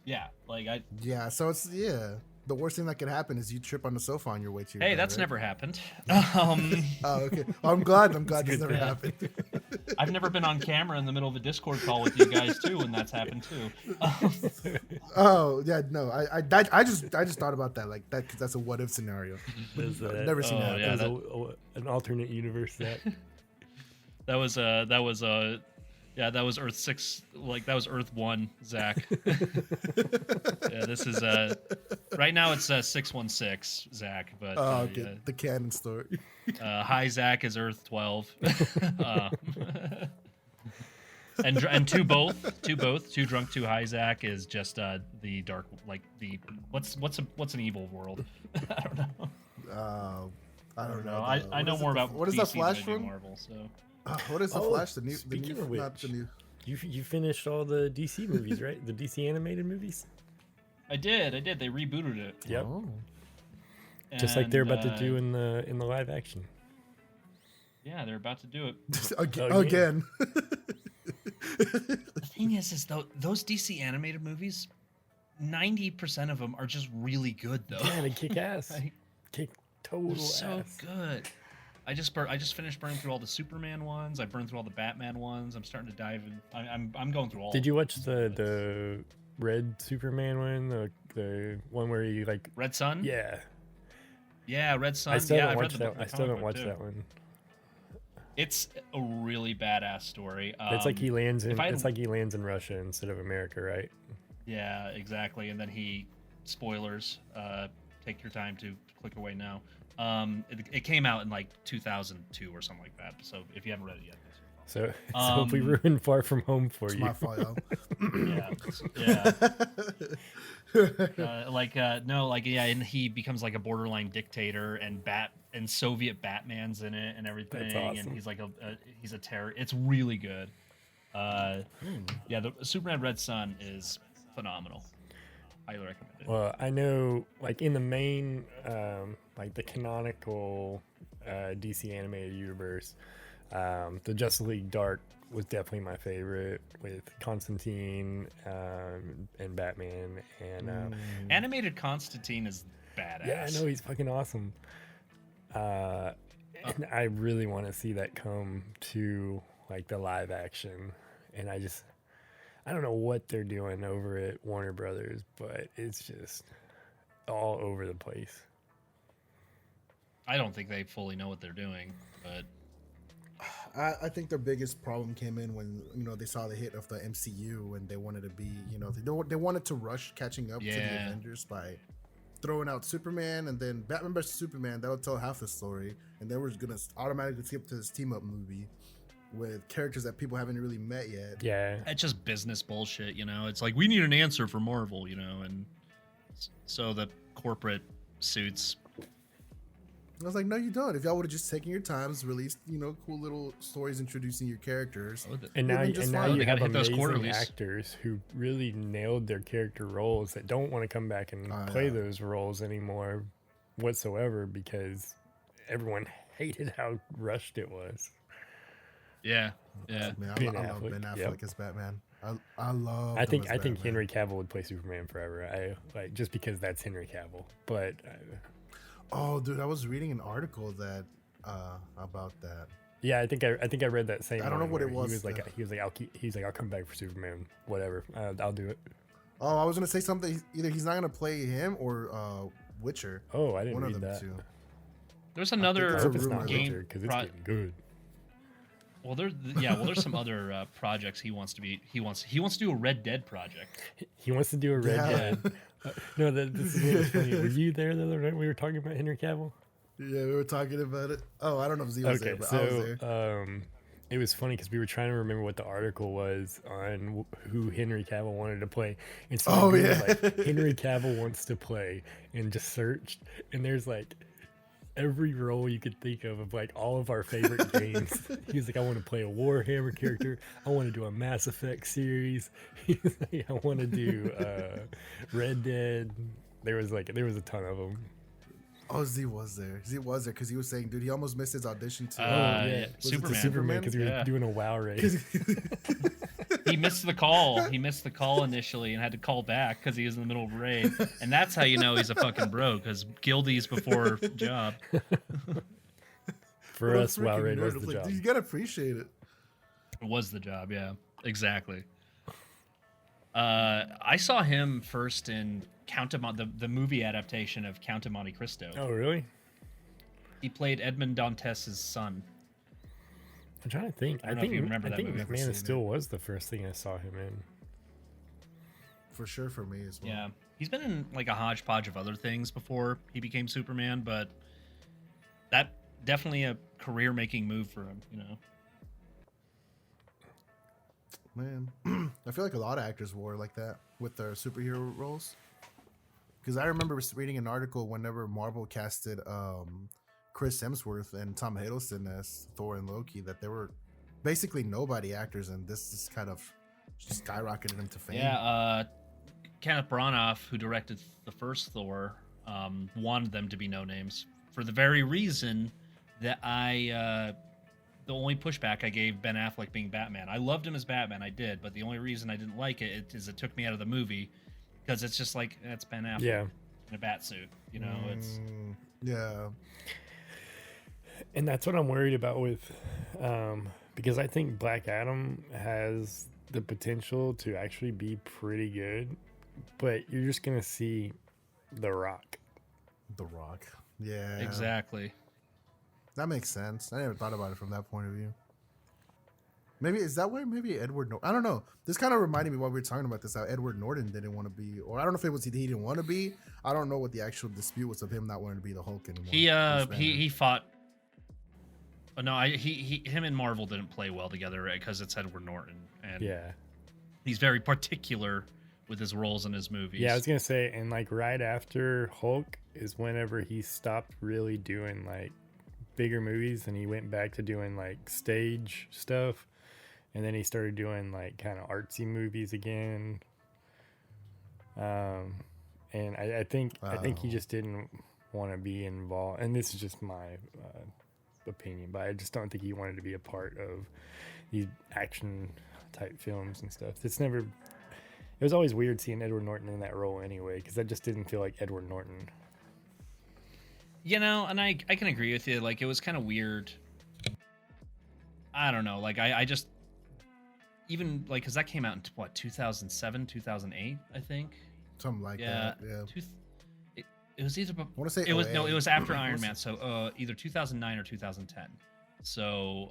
Yeah, like I. Yeah, so it's the worst thing that could happen is you trip on the sofa on your way to your Hey, bed, that's right? never happened. Oh, okay. I'm glad this never happened. I've never been on camera in the middle of a Discord call with you guys too, and that's happened too. Oh yeah, no, I just thought about that like that because that's a what if scenario. I've never seen that. Yeah, an alternate universe that. that was Earth 6, like that was Earth 1, Zach. Yeah, this is right now it's 616, Zach, but okay. The canon story. Hi Zach is Earth 12. And two drunk, too high Zach is just the dark, like the what's an evil world? I don't know. I don't know. I know more about what is DC the Flash than I do from? Marvel, so. What is the Flash? The new, speaking of not which, the new. You finished all the DC movies, right? The DC animated movies. I did. They rebooted it. Yep. Oh. Just like they're about And, to do in the live action. Yeah, they're about to do it. Again. The thing is those DC animated movies, 90% of them are just really good, though. Yeah, they kick ass. Kick total They're so ass. good. I just finished burning through all the Superman ones. I burned through all the Batman ones. I'm starting to dive in. I'm going through all. Did you watch the Red Superman one? The one where he like Red Sun? Yeah. Yeah, Red Sun. I still yeah, haven't I've read watched the that. book, I still haven't watched too. that one. It's a really badass story. It's like he lands in. if I- It's like he lands in Russia instead of America, right? Yeah, exactly. And then spoilers. Take your time to click away now. It came out in like 2002 or something like that. So if you haven't read it yet, that's your fault. So we ruined Far From Home for It's you. my fault, yo. Yeah. And he becomes like a borderline dictator, and Soviet Batman's in it and everything. That's awesome. And he's like he's a terror. It's really good. Yeah, the Superman Red Sun is phenomenal. Highly recommend it. Well, I know, like in the main, like the canonical DC animated universe, the Justice League Dark was definitely my favorite, with Constantine and Batman and Animated Constantine is badass. yeah, I know he's fucking awesome. And I really want to see that come to like the live action, and I don't know what they're doing over at Warner Brothers, but it's just all over the place. I don't think they fully know what they're doing, but I think their biggest problem came in when they saw the hit of the MCU and they wanted to be they wanted to rush catching up to the Avengers by throwing out Superman, and then Batman vs Superman that would tell half the story, and then we're gonna automatically skip to this team up movie with characters that people haven't really met yet. Yeah, it's just business bullshit, It's like, we need an answer for Marvel, and so the corporate suits. I was like, no, you don't. If y'all would have just taken your times, released, cool little stories introducing your characters, and now you They have gotta hit those amazing quarterlies. actors who really nailed their character roles that don't want to come back and play those roles anymore whatsoever because everyone hated how rushed it was. Yeah. Man, I love Ben Affleck as Batman. I love. I think Henry Cavill would play Superman forever. I like just because that's Henry Cavill. But oh, dude, I was reading an article that about that. Yeah, I think I read that same. I don't know what it was. He was like I'll come back for Superman. Whatever, I'll do it. Oh, I was gonna say something. Either he's not gonna play him or Witcher. Oh, I didn't One read of them that. two. There's another I I hope it's not game Witcher because it's getting good. Well, there's some other projects he wants to do a Red Dead project. He wants to do a Red Dead. No, this is really funny. Were you there the other night? We were talking about Henry Cavill. Yeah, we were talking about it. Oh, I don't know if Z was there, but I was there. It was funny because we were trying to remember what the article was on who Henry Cavill wanted to play. And so like, Henry Cavill wants to play, and just searched, and there's like every role you could think of like all of our favorite games. He was like, I want to play a Warhammer character. I want to do a Mass Effect series. He was like, I want to do Red Dead. There was a ton of them. Oh, Z was there because he was saying, dude, he almost missed his audition to Superman Superman because he was doing a WoW raid. he missed the call. He missed the call initially and had to call back because he was in the middle of a raid. And that's how you know he's a fucking bro, because guildy's before job. For us, WoW raid was the job. Dude, you gotta appreciate it. It was the job, yeah, exactly. I saw him first in the movie adaptation of Count of Monte Cristo. Oh, really? He played Edmond Dantes's son. I'm trying to think. I don't know if you remember that movie. Man of Steel was the first thing I saw him in. For sure, for me as well. Yeah, he's been in like a hodgepodge of other things before he became Superman, but that definitely a career-making move for him, you know. Man, I feel like a lot of actors were like that with their superhero roles. Because I remember reading an article whenever Marvel casted Chris Hemsworth and Tom Hiddleston as Thor and Loki, that they were basically nobody actors, and this just kind of just skyrocketed them to fame. Yeah, Kenneth Branagh, who directed the first Thor, wanted them to be no names for the very reason that the only pushback I gave Ben Affleck being Batman. I loved him as Batman, I did, but the only reason I didn't like it is it took me out of the movie, because it's just like, it's Ben Affleck in a bat suit, you know. It's yeah. And that's what I'm worried about with, because I think Black Adam has the potential to actually be pretty good, but you're just gonna see The Rock. The Rock. Yeah. Exactly. That makes sense. I never thought about it from that point of view. Maybe is that why maybe Edward Norton? I don't know. This kind of reminded me while we were talking about this, how Edward Norton didn't want to be, or I don't know if it was he didn't want to be. I don't know what the actual dispute was of him not wanting to be the Hulk anymore. He fought. No, him and Marvel didn't play well together because it's Edward Norton, and he's very particular with his roles in his movies. Yeah, I was gonna say, and like right after Hulk is whenever he stopped really doing like bigger movies, and he went back to doing like stage stuff, and then he started doing like kind of artsy movies again. And I think he just didn't want to be involved, and this is just my opinion, but I just don't think he wanted to be a part of these action type films and stuff. It was always weird seeing Edward Norton in that role anyway, because that just didn't feel like Edward Norton. You know, and I can agree with you. Like, it was kind of weird. I don't know. Like, I just, even like, because that came out in what, 2007, 2008, I think. Something like that. Yeah. It was either. I want to say it was no. It was after Iron Man, so either 2009 or 2010. So,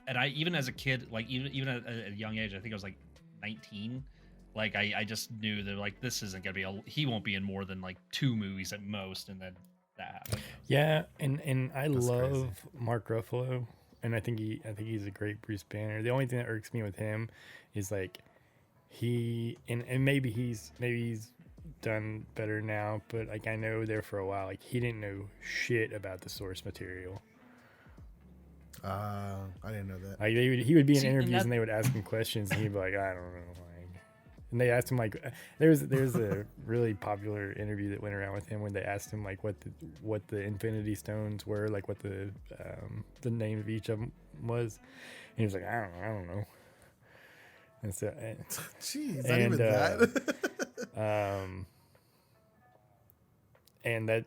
and I, even as a kid, like even at a young age, I think I was like 19. Like I just knew that like this isn't gonna be he won't be in more than like 2 movies at most, and then that happened. Yeah, and I love crazy. Mark Ruffalo, and I think he's a great Bruce Banner. The only thing that irks me with him is like and maybe he's done better now, but like I know there for a while, like he didn't know shit about the source material. I didn't know that. Like he would be in interviews and they would ask him questions, and he'd be like, I don't know. And they asked him like, there's a really popular interview that went around with him when they asked him like what the Infinity Stones were, like what the name of each of them was, and he was like, I don't know. And so, jeez, not even that. And that,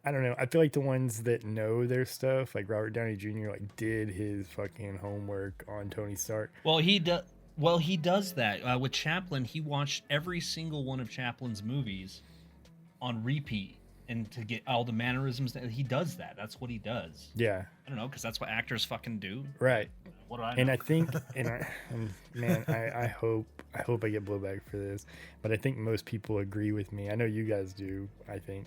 I don't know. I feel like the ones that know their stuff, like Robert Downey Jr., like did his fucking homework on Tony Stark. Well, he does that with Chaplin. He watched every single one of Chaplin's movies on repeat, and to get all the mannerisms. He does that. That's what he does. Yeah. I don't know, because that's what actors fucking do. Right. What do I know? And I think, man, I hope I get blowback for this, but I think most people agree with me. I know you guys do, I think.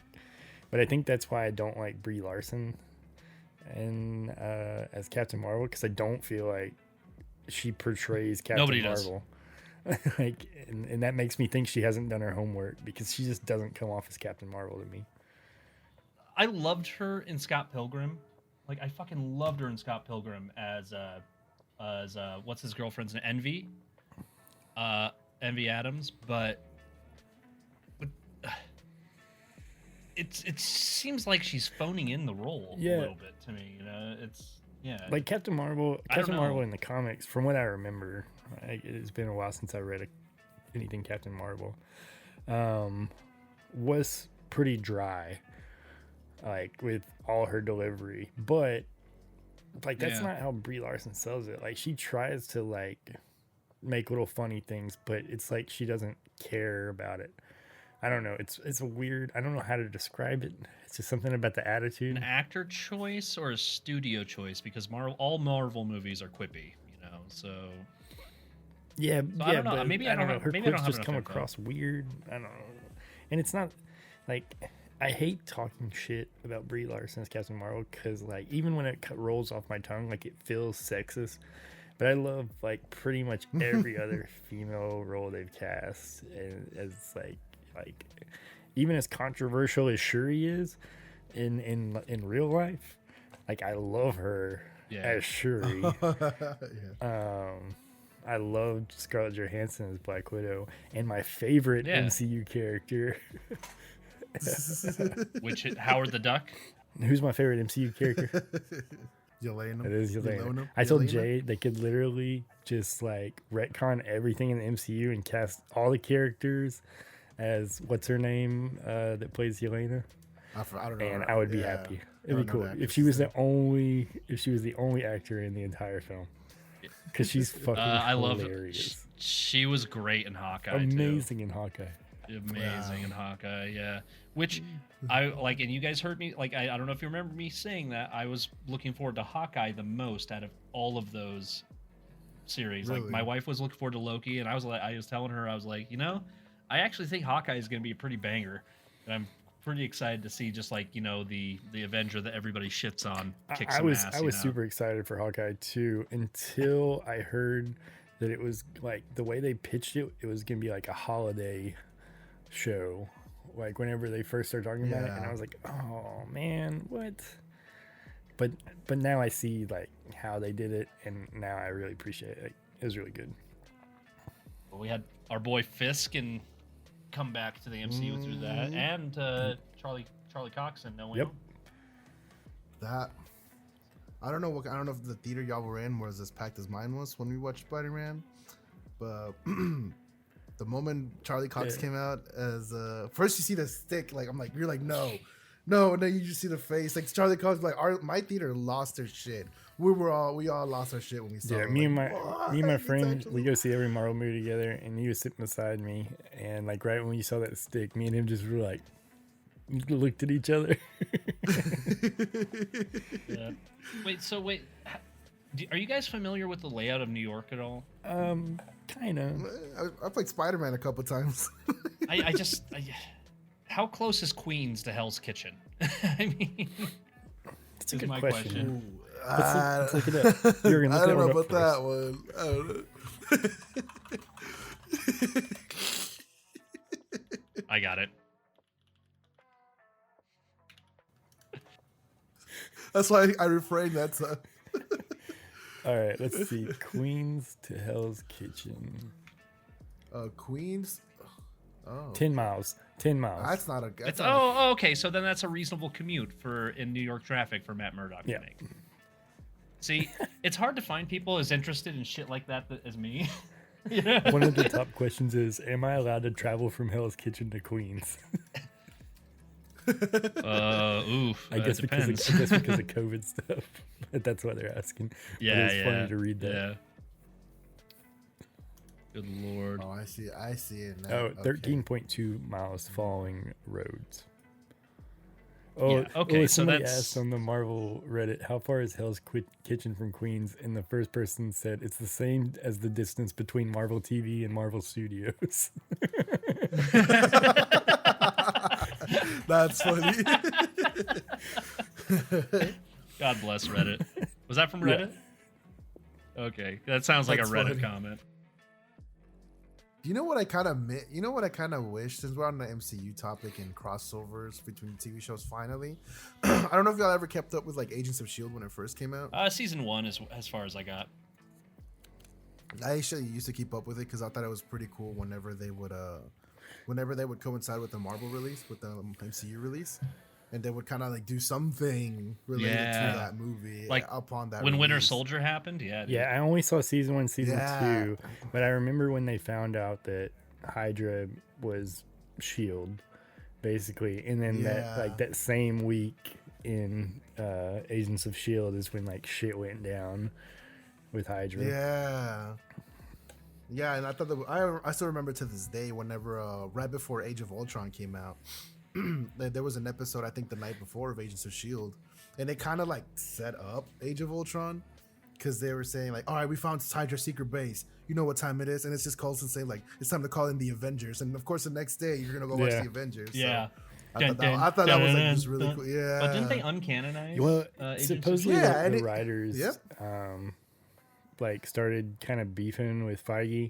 But I think that's why I don't like Brie Larson as Captain Marvel, because I don't feel like she portrays Captain Nobody Marvel. Like, and that makes me think she hasn't done her homework, because she just doesn't come off as Captain Marvel to me. I loved her in Scott Pilgrim. Like, I fucking loved her in Scott Pilgrim as what's his girlfriend's name? Envy? Envy Adams, but it seems like she's phoning in the role a little bit to me. You know, Yeah. Like Captain Marvel. I don't Captain Marvel know. in the comics, from what I remember, it's been a while since I read anything Captain Marvel. Was pretty dry, like with all her delivery, but like that's not how Brie Larson sells it. Like she tries to like make little funny things, but it's like she doesn't care about it. I don't know. It's a weird. I don't know how to describe it. It's just something about the attitude. An actor choice or a studio choice? Because all Marvel movies are quippy, you know. So Yeah, I yeah, don't know. but Maybe I I don't don't know. have- Her maybe I don't quips have just enough come info. across weird. I don't know, and it's not like I hate talking shit about Brie Larson's Captain Marvel because like even when it rolls off my tongue, like it feels sexist. But I love like pretty much every other female role they've cast, and as like even as controversial as Shuri is in real life, like I love her as Shuri. I loved Scarlett Johansson as Black Widow, and my favorite MCU character. Which Howard the Duck? Who's my favorite MCU character? Yelena. It is Yelena. Yelena. I told Yelena? Jay they could literally just like retcon everything in the MCU and cast all the characters as what's her name that plays Yelena, I don't know. and I would be happy. I It'd be don't know cool the if she was actress's if she was the only actor in the entire film, because she's fucking I love hilarious. She was great in Hawkeye. Amazing in Hawkeye. Amazing in Hawkeye, yeah. Which I like, and you guys heard me. Like, I don't know if you remember me saying that. I was looking forward to Hawkeye the most out of all of those series. Really? Like, my wife was looking forward to Loki, and I was telling her, I was like, you know, I actually think Hawkeye is going to be a pretty banger, and I'm pretty excited to see just like the Avenger that everybody shits on kick some ass. I was super excited for Hawkeye too until I heard that it was like the way they pitched it. It was gonna be like a holiday show, like whenever they first started talking about it, and I was like, oh man, what? But now I see like how they did it, and now I really appreciate it. It was really good. Well, we had our boy Fisk and come back to the MCU through that, and Charlie Cox and No Way Home. That I don't know if the theater y'all were in was as packed as mine was when we watched Spider-Man, but the moment Charlie Cox came out as first you see the stick, like I'm like, you're like no, and then you just see the face, like Charlie Cox, like my theater lost their shit. We all lost our shit when we saw it. Me like, and my friend, we go see every Marvel movie together, and he was sitting beside me, and like right when you saw that stick, me and him just were like looked at each other. Yeah. Wait, are you guys familiar with the layout of New York at all? Kind of. I played Spider-Man a couple times. How close is Queens to Hell's Kitchen? I mean, That's a good my question. question. Let's look it up. Jurgen, look I don't that know one up about first. that one. I don't know. I got it. That's why I refrained that. So. All right, let's see. Queens to Hell's Kitchen. Queens. Oh, 10 miles. 10 miles. that's not a. That's It's okay. So then that's a reasonable commute in New York traffic for Matt Murdock to make. See, it's hard to find people as interested in shit like that as me. You know? One of the top questions is, am I allowed to travel from Hell's Kitchen to Queens? Oof. I guess because depends. of COVID stuff. But that's why they're asking. Yeah, But it's funny to read that. Yeah. Good lord. Oh, I see it now. Oh, Okay. 13.2 miles following roads. Okay, so somebody that's- asked on the Marvel Reddit, how far is Hell's Kitchen from Queens? And the first person said it's the same as the distance between Marvel TV and Marvel Studios. That's funny. God bless Reddit. Was that from Reddit? Okay, that sounds like That's a Reddit funny. comment. You know what I kind of You know what I kind of wish, since we're on the MCU topic and crossovers between TV shows. Finally, I don't know if y'all ever kept up with like Agents of Shield when it first came out. Season 1 is as far as I got. I actually used to keep up with it because I thought it was pretty cool whenever they would coincide with the Marvel release, with the MCU release. and they would kind of like do something related to that movie, like upon that when release. Winter Soldier happened. Yeah, dude. Yeah, I only saw season 1, season 2, but I remember when they found out that Hydra was Shield, basically, and then that same week in Agents of Shield is when like shit went down with Hydra. Yeah, and I thought I still remember to this day whenever right before Age of Ultron came out, there was an episode I think the night before of Agents of Shield, and they kind of like set up Age of Ultron because they were saying like, all right, we found Hydra's secret base. You know what time it is, and it's just Coulson saying like, it's time to call in the Avengers, and of course the next day you're gonna go watch the Avengers. Yeah. So I thought that was like just really cool. Yeah. But didn't they uncanonize? Well, supposedly the it, writers like started kind of beefing with Feige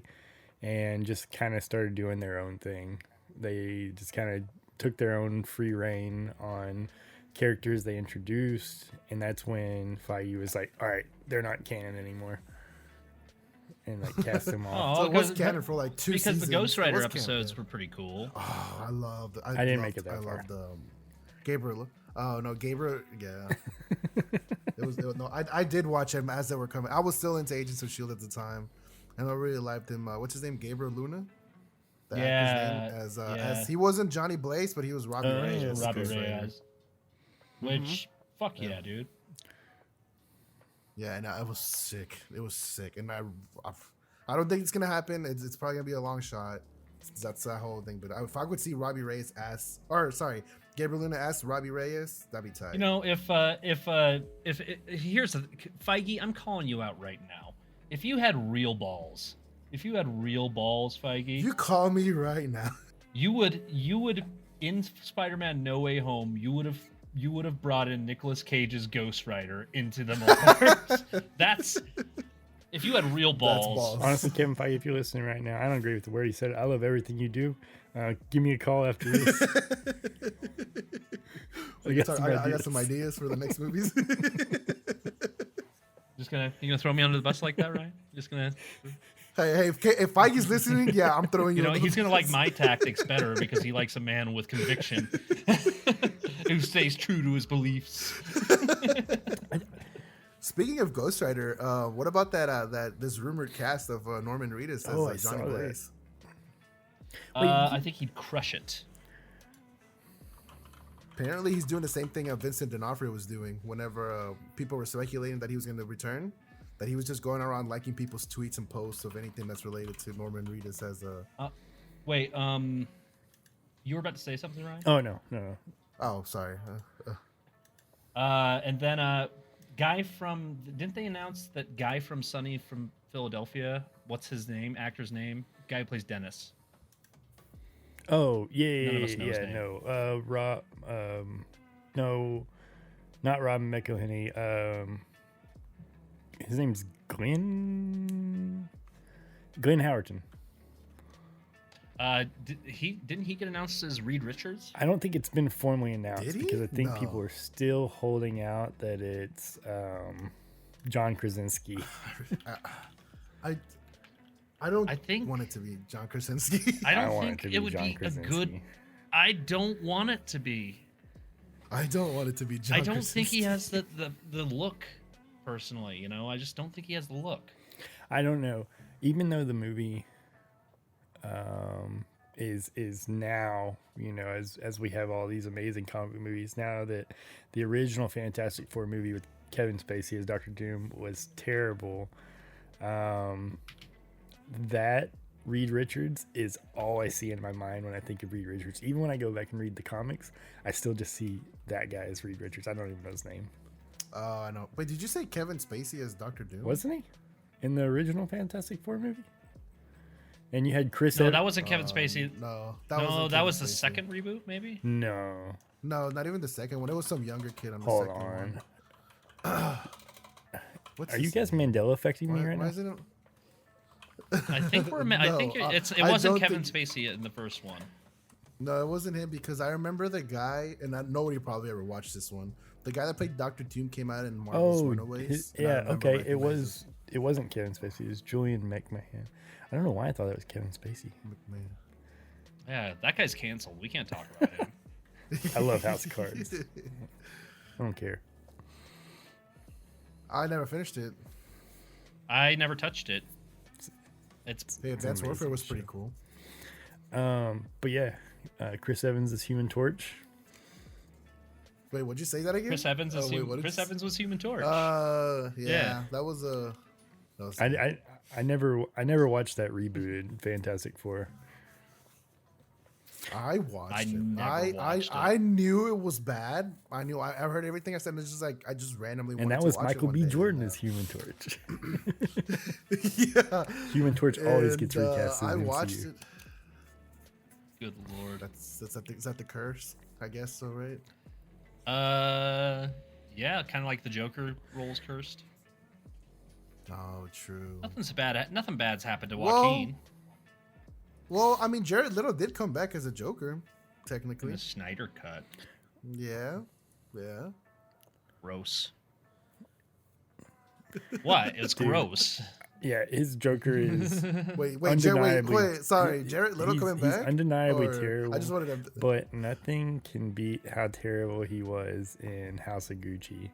and just kind of started doing their own thing. They just kind of took their own free reign on characters they introduced, and that's when Feige was like, all right, they're not canon anymore, and like cast them off. So it was canon for like 2 seasons. Because the Ghost Rider episodes were pretty cool. Oh, I loved. I didn't make it that far. I loved Gabriel. Oh no, Gabriel. Yeah. No. I did watch him as they were coming. I was still into Agents of Shield at the time, and I really liked him. What's his name? Gabriel Luna. The actor's name, as he wasn't Johnny Blaze, but he was Robbie Reyes. Robbie Reyes. Which, fuck yeah, dude. Yeah, and it was sick. It was sick, and I don't think it's gonna happen. It's probably gonna be a long shot. That's that whole thing. But if I could see Robbie Reyes Gabriel Luna as Robbie Reyes, that'd be tight. You know, if here's the Feige, I'm calling you out right now. If you had real balls, Feige, you call me right now. You would in Spider-Man No Way Home, you would have brought in Nicolas Cage's Ghost Rider into the multiverse. That's if you had real balls. Honestly, Kevin Feige, if you're listening right now, I don't agree with the word he said. I love everything you do. Give me a call after this. I got some ideas for the next movies. You gonna throw me under the bus like that, right? Just gonna. Hey, if Feige's listening, yeah, I'm throwing you. He's gonna like my tactics better because he likes a man with conviction who stays true to his beliefs. Speaking of Ghost Rider, what about that this rumored cast of Norman Reedus as Johnny Blaze? I think he'd crush it. Apparently, he's doing the same thing Vincent D'Onofrio was doing whenever people were speculating that he was going to return. That he was just going around liking people's tweets and posts of anything that's related to Norman Reedus as a. Wait, you were about to say something, Ryan? Oh no. Oh, sorry. And then guy from didn't they announce that guy from Sunny from Philadelphia? What's his name? Actor's name? Guy who plays Dennis. Oh yeah. None of us know his name. No. Rob. No, not Rob McElhenney. His name's Glenn Howerton. Didn't he get announced as Reed Richards? I don't think it's been formally announced because I think No. people are still holding out that it's John Krasinski. I don't think want it to be John Krasinski. I don't want think it to it be would John be Krasinski. a good. I don't want it to be. I don't want it to be John I don't Krasinski. think he has the look. Personally, I just don't think he has the look. I don't know. Even though the movie is now, as we have all these amazing comic book movies, now that the original Fantastic Four movie with Kevin Spacey as Dr. Doom was terrible, that Reed Richards is all I see in my mind when I think of Reed Richards. Even when I go back and read the comics, I still just see that guy as Reed Richards. I don't even know his name. Oh, I know. Wait, did you say Kevin Spacey as Dr. Doom? Wasn't he in the original Fantastic Four movie? And you had Chris. No, that wasn't Kevin Spacey. No, that was the Spacey. second reboot, maybe. No, not even the second one. It was some younger kid on the hold second on. one. Are you guys Mandela affecting me right why now? is it? I think we're. I think it I wasn't don't Kevin think- Spacey in the first one. No, it wasn't him because I remember the guy, and nobody probably ever watched this one. The guy that played Dr. Doom came out in Marvel's Runaways. Okay. It wasn't Kevin Spacey. It was Julian McMahon. I don't know why I thought it was Kevin Spacey. McMahon. Yeah, that guy's canceled. We can't talk about him. I love House of Cards. I don't care. I never finished it. I never touched it. The Advanced Warfare was pretty cool. But yeah, Chris Evans is Human Torch. Wait, what'd you say that again? Chris Evans is Chris Evans was Human Torch. Yeah. That was I never watched that rebooted Fantastic Four. I watched it. Never watched it. I knew it was bad. I heard everything I said, and it's just like I just randomly And that wanted was to watch Michael it B. one day, Jordan and, as Human Torch. yeah. Human Torch always And, gets recast. I watched it. Good lord. Is that the curse? I guess so, right? Yeah, kind of like the Joker role's cursed. Oh, true. Nothing bad's happened to Joaquin. Well, I mean, Jared Leto did come back as a Joker, technically. In the Snyder cut. Yeah. Gross. What? It's gross. Yeah, his Joker is Wait, sorry, Jared Leto coming back? He's undeniably Or- terrible. I just wanted to. But nothing can beat how terrible he was in House of Gucci.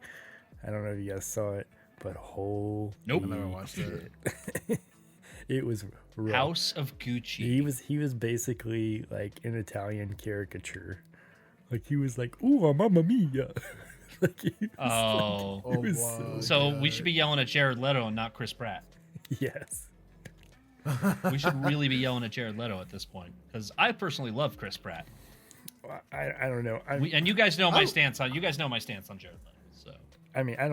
I don't know if you guys saw it, but Nope. I never watched it. It was rough. House of Gucci. He was basically like an Italian caricature. Like he was like, "Ooh, mamma mia." Like he was Oh. he was wow. So we should be yelling at Jared Leto and not Chris Pratt. yes. We should really be yelling at Jared Leto at this point because I personally love Chris Pratt. I don't know. And you guys know my stance on Jared Leto. So I mean, I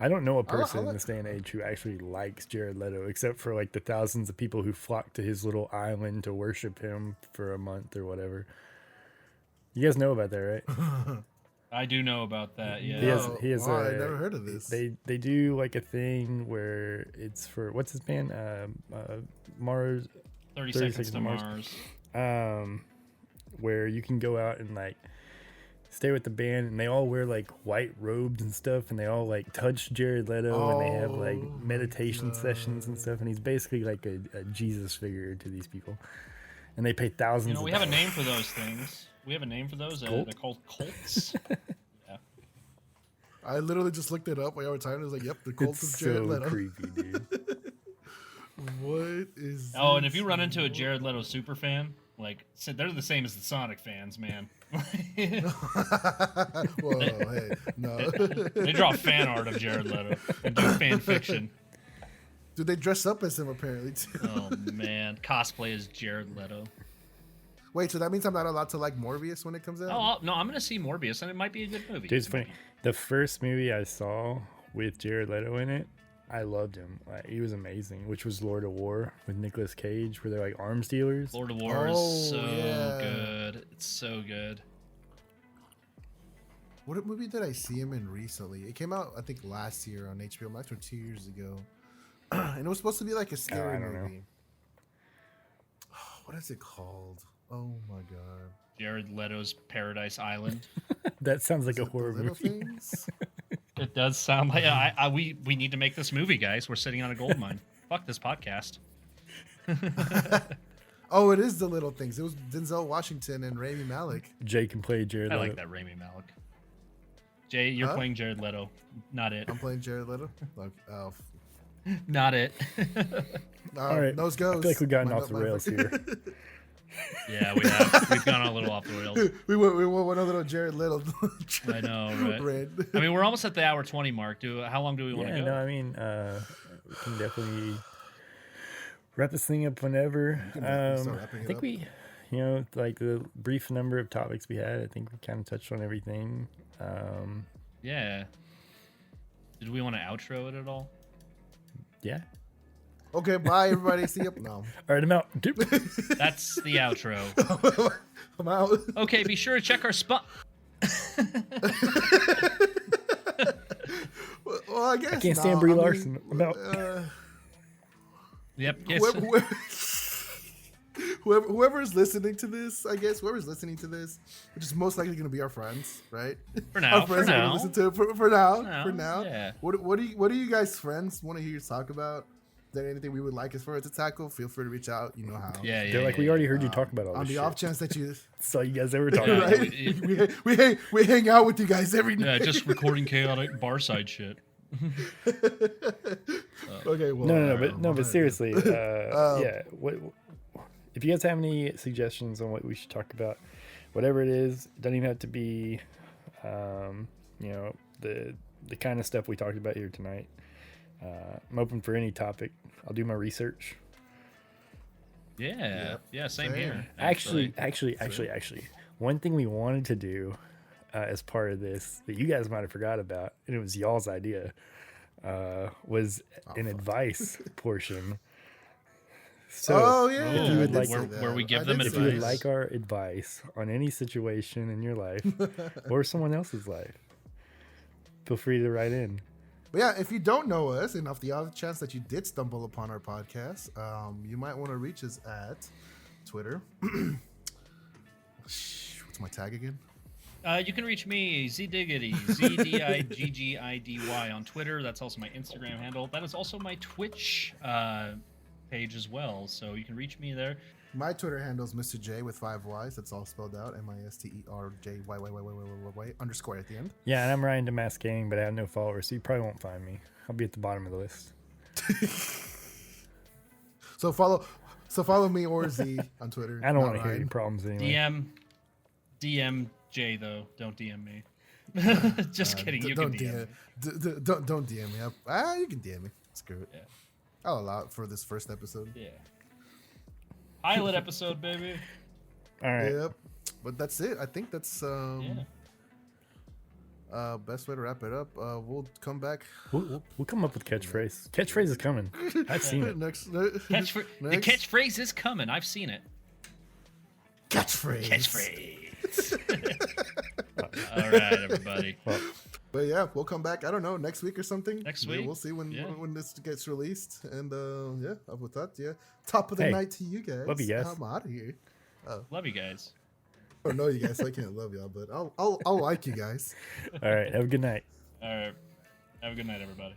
don't know a person in this day and age who actually likes Jared Leto, except for like the thousands of people who flock to his little island to worship him for a month or whatever. You guys know about that, right? I do know about that. Yeah. He has I never heard of this. They do like a thing where it's for what's his band? Mars. 30 Seconds to Mars. Where you can go out and like stay with the band, and they all wear like white robes and stuff, and they all like touch Jared Leto, and they have like meditation sessions and stuff, and he's basically like a Jesus figure to these people, and they pay thousands. We have a name for those things. We have a name for those. They're called cults. Yeah. I literally just looked it up while you were talking. It was like, yep, the cult It's of Jared so Leto. creepy, dude. What is? Oh, and if you run into a Jared Leto super fan, like they're the same as the Sonic fans, man. Whoa, hey, no. They draw fan art of Jared Leto and do fan fiction. Dude, they dress up as him apparently too. Oh man, cosplay as Jared Leto. Wait, so that means I'm not allowed to like Morbius when it comes out? Oh no, I'm gonna see Morbius, and it might be a good movie. Dude, it's funny. The first movie I saw with Jared Leto in it, I loved him. Like, he was amazing, which was Lord of War with Nicolas Cage, where they're like arms dealers. Lord of War is so good. It's so good. What movie did I see him in recently? It came out, I think, last year on HBO Max or 2 years ago. And it was supposed to be like a scary I don't know. movie. What is it called? Oh my god. Jared Leto's Paradise Island. That sounds like Is a it The horror Little movie. Things? It does sound like we need to make this movie, guys. We're sitting on a gold mine. Fuck this podcast. Oh, it is The Little Things. It was Denzel Washington and Rami Malek. Jay can play Jared I Leto. like that Rami Malek. Jay, you're playing Jared Leto. Not it. I'm playing Jared Leto. Like, oh, Not it. All right. Nose goes. I feel like we've gotten My- off the my- rails here. Yeah, we have. We've gone a little off the rails. we went one little Jared Leto. I know, right? Red. I mean, we're almost at the hour 20 mark. How long do we want to Yeah, go? no, I mean, we can definitely wrap this thing up whenever. definitely start wrapping I it think up. we, like the brief number of topics we had, I think we kind of touched on everything. Yeah. Did we want to outro it at all? Yeah. Okay, bye everybody. See you. No, All right, I'm out. That's the outro. I'm out. Okay, be sure to check our spot. Well, I guess I can't stand Brie Larson. I'm out. Yep. Yes. Whoever's listening to this, I guess whoever's listening to this, which is most likely going to be our friends, right? For now. Our friends For are gonna now. listen to it for now. now, For now. yeah. What do you guys friends want to hear you talk about? there anything we would like as far as to tackle, feel free to reach out. You know how. Yeah. They're like, we already heard you talk about all On this the shit. off chance that you, So you guys ever talk about right? it? We hang out with you guys every Yeah, night. just recording chaotic bar side shit. Okay, well, No, but seriously, yeah. What if you guys have any suggestions on what we should talk about? Whatever it is, it doesn't even have to be, you know, the kind of stuff we talked about here tonight. I'm open for any topic. I'll do my research. Yeah, same Same. here. Actually, one thing we wanted to do as part of this that you guys might have forgot about, and it was y'all's idea, was an advice portion. So yeah, if you would like, where we give I them did if say you advice. would that. like our advice on any situation in your life or someone else's life, feel free to write in. But yeah, if you don't know us, and off the odd chance that you did stumble upon our podcast, you might want to reach us at Twitter. What's my tag again? You can reach me, Zdiggidy, Zdiggidy on Twitter. That's also my Instagram handle. That is also my Twitch page as well. So you can reach me there. My Twitter handle is MisterJayyy with 5 Y's. That's all spelled out. MisterJayyy _at the end. Yeah, and I'm RyanDamask Gaming, but I have no followers, so you probably won't find me. I'll be at the bottom of the list. So follow me or Z on Twitter. I don't not want to hear Ryan. your problems anyway. DM Jay though. Don't DM me. Just kidding. You Don't can DM me. Don't DM me. You can DM me. Screw it. Yeah. I'll allow it for this first episode. Yeah. Pilot episode, baby. All right. Yep. But that's it. I think that's best way to wrap it up. We'll come back. We'll come up with catchphrase. Catchphrase is coming. I've seen it. The catchphrase is coming. I've seen it. Catchphrase. All right, everybody. But yeah, we'll come back. I don't know, next week or something. Next Yeah, week? we'll see when Yeah. when this gets released. And yeah, with that, yeah. Top of the Hey, night to you guys. love you guys. I'm out of here. Love you guys. I don't know you guys, so I can't love y'all, but I'll like you guys. All right. Have a good night. All right. Have a good night, everybody.